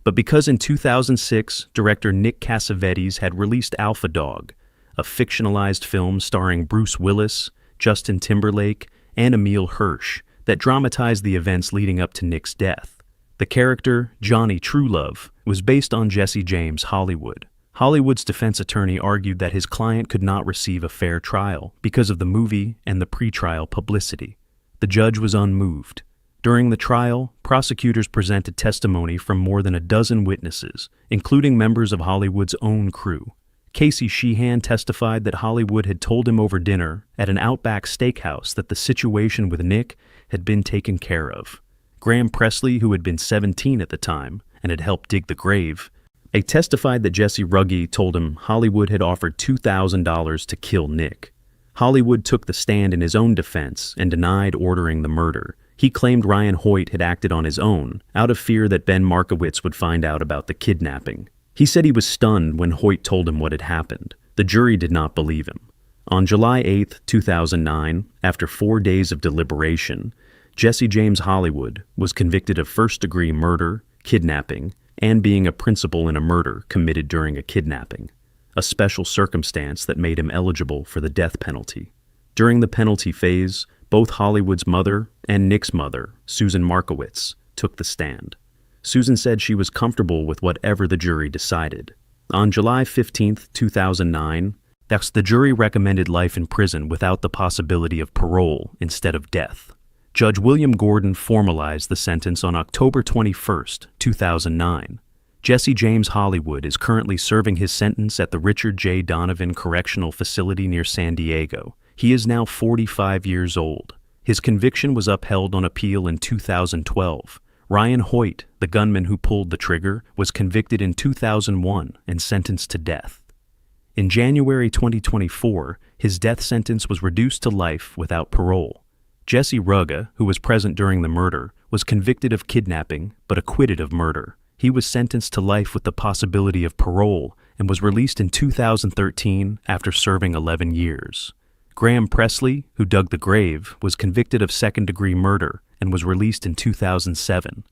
but because in 2006, director Nick Cassavetes had released Alpha Dog, a fictionalized film starring Bruce Willis, Justin Timberlake, and Emile Hirsch that dramatized the events leading up to Nick's death. The character, Johnny Truelove, was based on Jesse James Hollywood. Hollywood's defense attorney argued that his client could not receive a fair trial because of the movie and the pretrial publicity. The judge was unmoved. During the trial, prosecutors presented testimony from more than a dozen witnesses, including members of Hollywood's own crew. Casey Sheehan testified that Hollywood had told him over dinner at an Outback steakhouse that the situation with Nick had been taken care of. Graham Presley, who had been 17 at the time and had helped dig the grave, testified that Jesse Ruggi told him Hollywood had offered $2,000 to kill Nick. Hollywood took the stand in his own defense and denied ordering the murder. He claimed Ryan Hoyt had acted on his own, out of fear that Ben Markowitz would find out about the kidnapping. He said he was stunned when Hoyt told him what had happened. The jury did not believe him. On July 8, 2009, after 4 days of deliberation, Jesse James Hollywood was convicted of first-degree murder, kidnapping, and being a principal in a murder committed during a kidnapping, a special circumstance that made him eligible for the death penalty. During the penalty phase, both Hollywood's mother and Nick's mother, Susan Markowitz, took the stand. Susan said she was comfortable with whatever the jury decided. On July 15, 2009, the jury recommended life in prison without the possibility of parole instead of death. Judge William Gordon formalized the sentence on October 21, 2009. Jesse James Hollywood is currently serving his sentence at the Richard J. Donovan Correctional Facility near San Diego. He is now 45 years old. His conviction was upheld on appeal in 2012. Ryan Hoyt, the gunman who pulled the trigger, was convicted in 2001 and sentenced to death. In January 2024, his death sentence was reduced to life without parole. Jesse Rugga, who was present during the murder, was convicted of kidnapping but acquitted of murder. He was sentenced to life with the possibility of parole and was released in 2013 after serving 11 years. Graham Presley, who dug the grave, was convicted of second-degree murder and was released in 2007.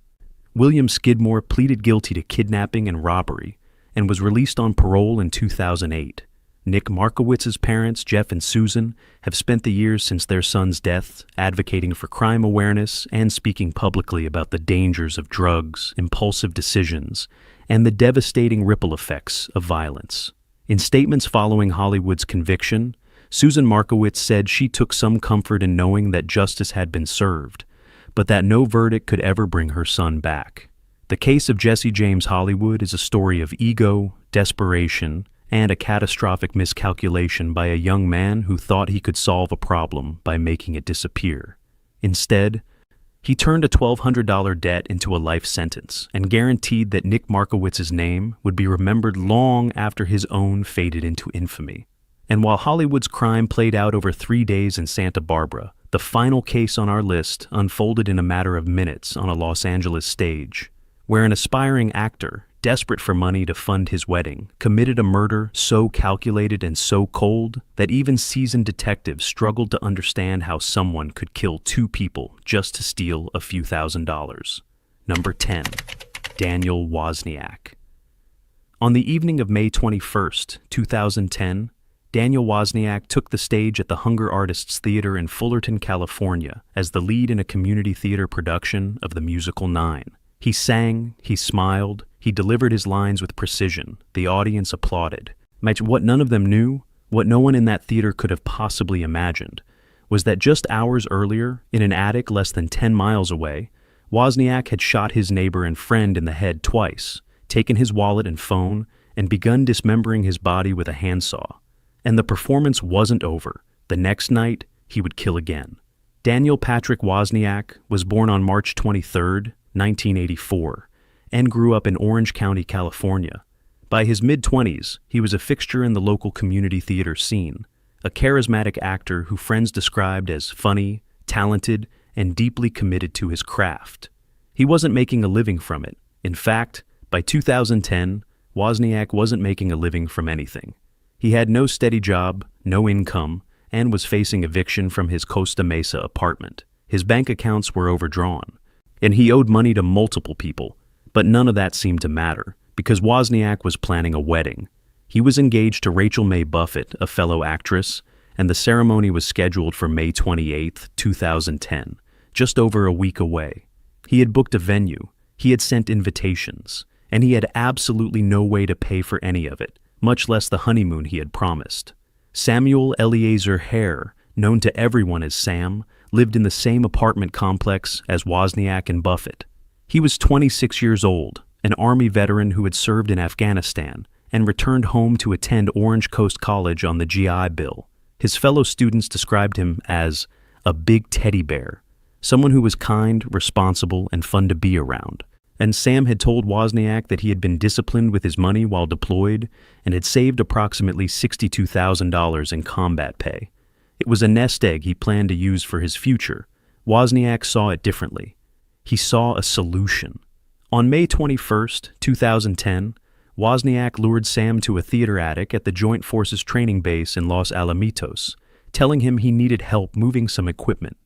William Skidmore pleaded guilty to kidnapping and robbery and was released on parole in 2008. Nick Markowitz's parents, Jeff and Susan, have spent the years since their son's death advocating for crime awareness and speaking publicly about the dangers of drugs, impulsive decisions, and the devastating ripple effects of violence. In statements following Hollywood's conviction, Susan Markowitz said she took some comfort in knowing that justice had been served, but that no verdict could ever bring her son back. The case of Jesse James Hollywood is a story of ego, desperation, and a catastrophic miscalculation by a young man who thought he could solve a problem by making it disappear. Instead, he turned a $1,200 debt into a life sentence and guaranteed that Nick Markowitz's name would be remembered long after his own faded into infamy. And while Hollywood's crime played out over 3 days in Santa Barbara, the final case on our list unfolded in a matter of minutes on a Los Angeles stage, where an aspiring actor, desperate for money to fund his wedding, committed a murder so calculated and so cold that even seasoned detectives struggled to understand how someone could kill 2 people just to steal a few $1,000s. Number 10. Daniel Wozniak. On the evening of May 21st, 2010, Daniel Wozniak took the stage at the Hunger Artists Theater in Fullerton, California, as the lead in a community theater production of the musical Nine. He sang, he smiled, he delivered his lines with precision. The audience applauded. What none of them knew, what no one in that theater could have possibly imagined, was that just hours earlier, in an attic less than 10 miles away, Wozniak had shot his neighbor and friend in the head twice, taken his wallet and phone, and begun dismembering his body with a handsaw. And the performance wasn't over. The next night, he would kill again. Daniel Patrick Wozniak was born on March 23, 1984, and grew up in Orange County, California. By his mid-20s, he was a fixture in the local community theater scene, a charismatic actor who friends described as funny, talented, and deeply committed to his craft. He wasn't making a living from it. In fact, by 2010, Wozniak wasn't making a living from anything. He had no steady job, no income, and was facing eviction from his Costa Mesa apartment. His bank accounts were overdrawn, and he owed money to multiple people, but none of that seemed to matter, because Wozniak was planning a wedding. He was engaged to Rachel Mae Buffett, a fellow actress, and the ceremony was scheduled for May 28, 2010, just over a week away. He had booked a venue, he had sent invitations, and he had absolutely no way to pay for any of it, much less the honeymoon he had promised. Samuel Eliezer Hare, known to everyone as Sam, lived in the same apartment complex as Wozniak and Buffett. He was 26 years old, an Army veteran who had served in Afghanistan and returned home to attend Orange Coast College on the GI Bill. His fellow students described him as a big teddy bear, someone who was kind, responsible, and fun to be around. And Sam had told Wozniak that he had been disciplined with his money while deployed and had saved approximately $62,000 in combat pay. It was a nest egg he planned to use for his future. Wozniak saw it differently. He saw a solution. On May 21, 2010, Wozniak lured Sam to a theater attic at the Joint Forces training base in Los Alamitos, telling him he needed help moving some equipment.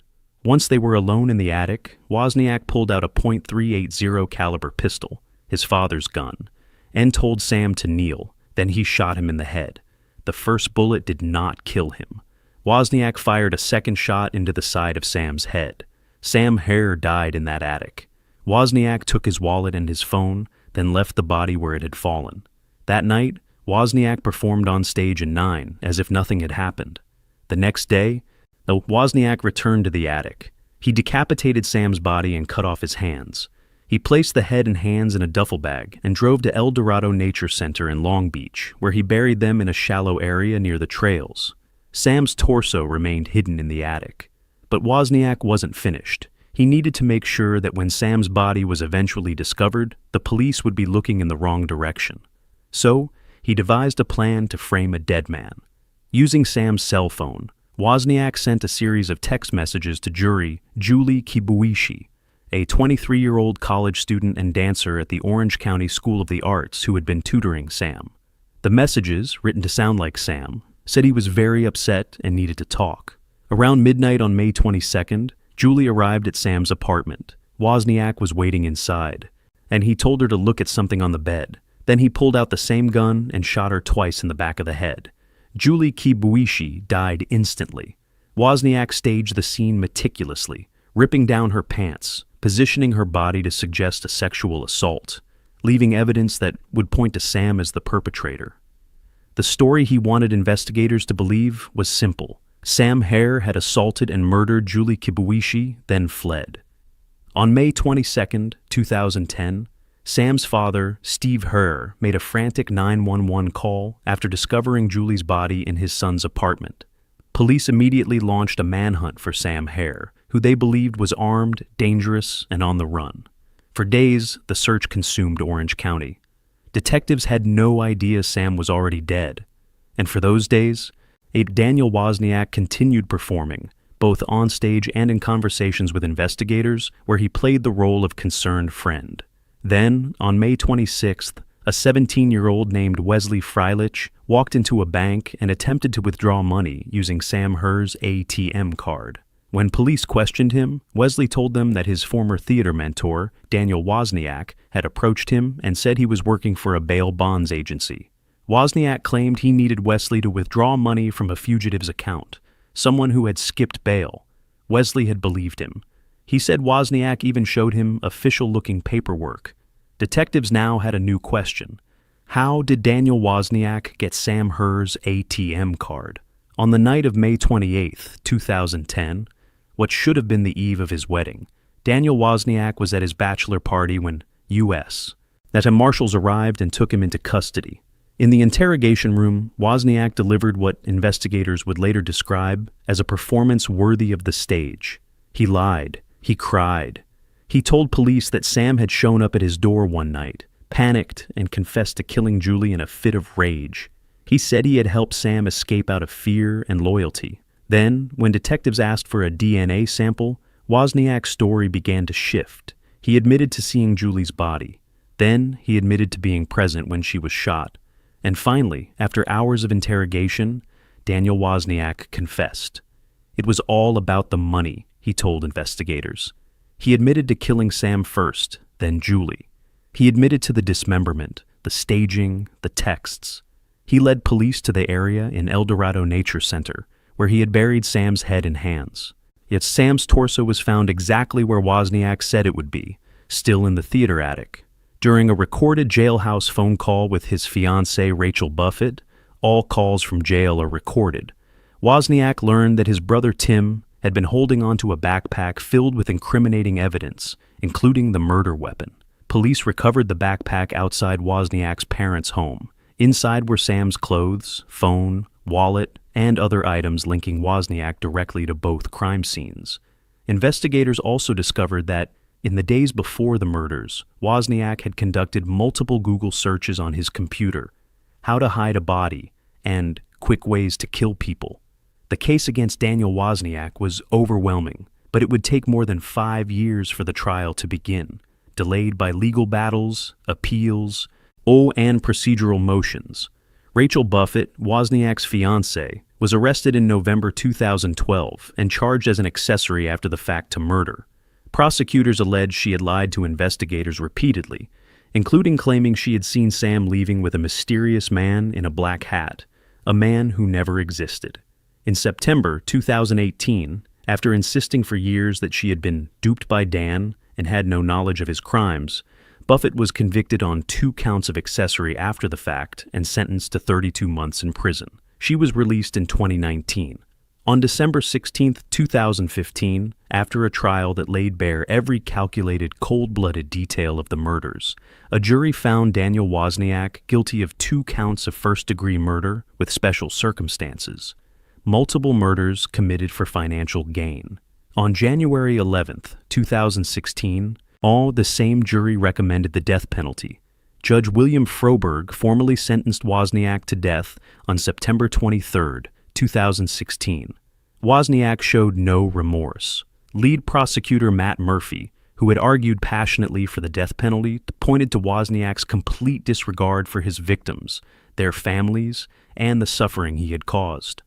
Once they were alone in the attic, Wozniak pulled out a .380 caliber pistol, his father's gun, and told Sam to kneel. Then he shot him in the head. The first bullet did not kill him. Wozniak fired a second shot into the side of Sam's head. Sam Hare died in that attic. Wozniak took his wallet and his phone, then left the body where it had fallen. That night, Wozniak performed on stage in Nine, as if nothing had happened. The next day, Wozniak returned to the attic. He decapitated Sam's body and cut off his hands. He placed the head and hands in a duffel bag and drove to El Dorado Nature Center in Long Beach, where he buried them in a shallow area near the trails. Sam's torso remained hidden in the attic. But Wozniak wasn't finished. He needed to make sure that when Sam's body was eventually discovered, the police would be looking in the wrong direction. So, he devised a plan to frame a dead man. Using Sam's cell phone, Wozniak sent a series of text messages to jury Julie Kibuishi, a 23-year-old college student and dancer at the Orange County School of the Arts who had been tutoring Sam. The messages, written to sound like Sam, said he was very upset and needed to talk. Around midnight on May 22nd, Julie arrived at Sam's apartment. Wozniak was waiting inside, and he told her to look at something on the bed. Then he pulled out the same gun and shot her twice in the back of the head. Julie Kibuishi died instantly. Wozniak staged the scene meticulously, ripping down her pants, positioning her body to suggest a sexual assault, leaving evidence that would point to Sam as the perpetrator. The story he wanted investigators to believe was simple. Sam Hare had assaulted and murdered Julie Kibuishi, then fled. On May 22, 2010, Sam's father, Steve Hare, made a frantic 911 call after discovering Julie's body in his son's apartment. Police immediately launched a manhunt for Sam Hare, who they believed was armed, dangerous, and on the run. For days, the search consumed Orange County. Detectives had no idea Sam was already dead, and for those days, Daniel Wozniak continued performing, both on stage and in conversations with investigators, where he played the role of concerned friend. Then, on May 26th, a 17-year-old named Wesley Freilich walked into a bank and attempted to withdraw money using Sam Herr's ATM card. When police questioned him, Wesley told them that his former theater mentor, Daniel Wozniak, had approached him and said he was working for a bail bonds agency. Wozniak claimed he needed Wesley to withdraw money from a fugitive's account, someone who had skipped bail. Wesley had believed him. He said Wozniak even showed him official-looking paperwork. Detectives now had a new question. How did Daniel Wozniak get Sam Herr's ATM card? On the night of May 28, 2010, what should have been the eve of his wedding, Daniel Wozniak was at his bachelor party when U.S. that marshals arrived and took him into custody. In the interrogation room, Wozniak delivered what investigators would later describe as a performance worthy of the stage. He lied. He cried. He told police that Sam had shown up at his door one night, panicked, and confessed to killing Julie in a fit of rage. He said he had helped Sam escape out of fear and loyalty. Then, when detectives asked for a DNA sample, Wozniak's story began to shift. He admitted to seeing Julie's body. Then, he admitted to being present when she was shot. And finally, after hours of interrogation, Daniel Wozniak confessed. It was all about the money, he told investigators. He admitted to killing Sam first, then Julie. He admitted to the dismemberment, the staging, the texts. He led police to the area in El Dorado Nature Center, where he had buried Sam's head and hands. Yet Sam's torso was found exactly where Wozniak said it would be, still in the theater attic. During a recorded jailhouse phone call with his fiancée Rachel Buffett, all calls from jail are recorded, Wozniak learned that his brother Tim had been holding onto a backpack filled with incriminating evidence, including the murder weapon. Police recovered the backpack outside Wozniak's parents' home. Inside were Sam's clothes, phone, wallet, and other items linking Wozniak directly to both crime scenes. Investigators also discovered that, in the days before the murders, Wozniak had conducted multiple Google searches on his computer: how to hide a body and quick ways to kill people. The case against Daniel Wozniak was overwhelming, but it would take more than 5 years for the trial to begin, delayed by legal battles, appeals, and procedural motions. Rachel Buffett, Wozniak's fiancée, was arrested in November 2012 and charged as an accessory after the fact to murder. Prosecutors alleged she had lied to investigators repeatedly, including claiming she had seen Sam leaving with a mysterious man in a black hat, a man who never existed. In September 2018, after insisting for years that she had been duped by Dan and had no knowledge of his crimes, Buffett was convicted on 2 counts of accessory after the fact and sentenced to 32 months in prison. She was released in 2019. On December 16, 2015, after a trial that laid bare every calculated, cold-blooded detail of the murders, a jury found Daniel Wozniak guilty of 2 counts of first-degree murder with special circumstances, multiple murders committed for financial gain. On January 11, 2016, the same jury recommended the death penalty. Judge William Froberg formally sentenced Wozniak to death on September 23, 2016. Wozniak showed no remorse. Lead prosecutor Matt Murphy, who had argued passionately for the death penalty, pointed to Wozniak's complete disregard for his victims, their families, and the suffering he had caused.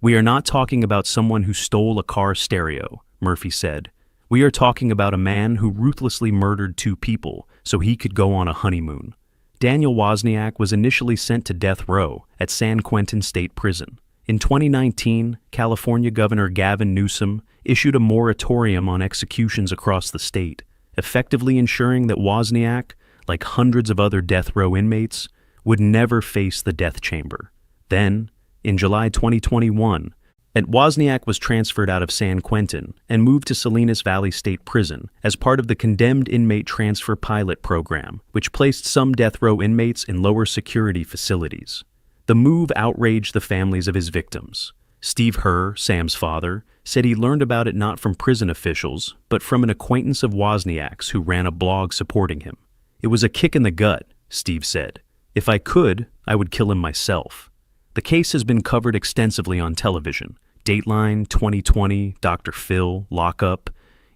"We are not talking about someone who stole a car stereo," Murphy said. "We are talking about a man who ruthlessly murdered 2 people so he could go on a honeymoon." Daniel Wozniak was initially sent to death row at San Quentin State Prison. In 2019, California Governor Gavin Newsom issued a moratorium on executions across the state, effectively ensuring that Wozniak, like hundreds of other death row inmates, would never face the death chamber. Then, in July 2021, Wozniak was transferred out of San Quentin and moved to Salinas Valley State Prison as part of the Condemned Inmate Transfer Pilot Program, which placed some death row inmates in lower security facilities. The move outraged the families of his victims. Steve Herr, Sam's father, said he learned about it not from prison officials, but from an acquaintance of Wozniak's who ran a blog supporting him. "It was a kick in the gut," Steve said. "If I could, I would kill him myself." The case has been covered extensively on television. Dateline, 2020, Dr. Phil, Lockup,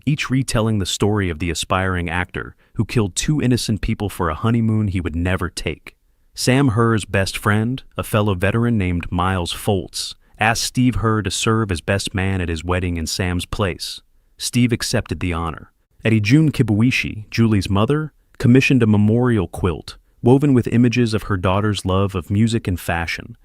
each retelling the story of the aspiring actor who killed two innocent people for a honeymoon he would never take. Sam Herr's best friend, a fellow veteran named Miles Foltz, asked Steve Herr to serve as best man at his wedding in Sam's place. Steve accepted the honor. June Kibuishi, Julie's mother, commissioned a memorial quilt woven with images of her daughter's love of music and fashion,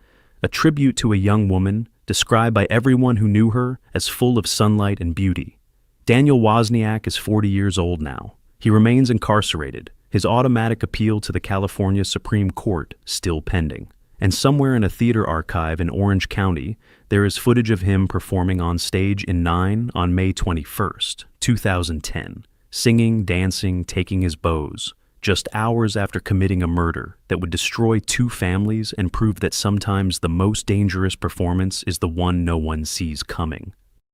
a tribute to a young woman described by everyone who knew her as full of sunlight and beauty. Daniel Wozniak is 40 years old now. He remains incarcerated, his automatic appeal to the California Supreme Court still pending. And somewhere in a theater archive in Orange County, there is footage of him performing on stage in 9 on May 21st, 2010, singing, dancing, taking his bows, just hours after committing a murder that would destroy two families and prove that sometimes the most dangerous performance is the one no one sees coming.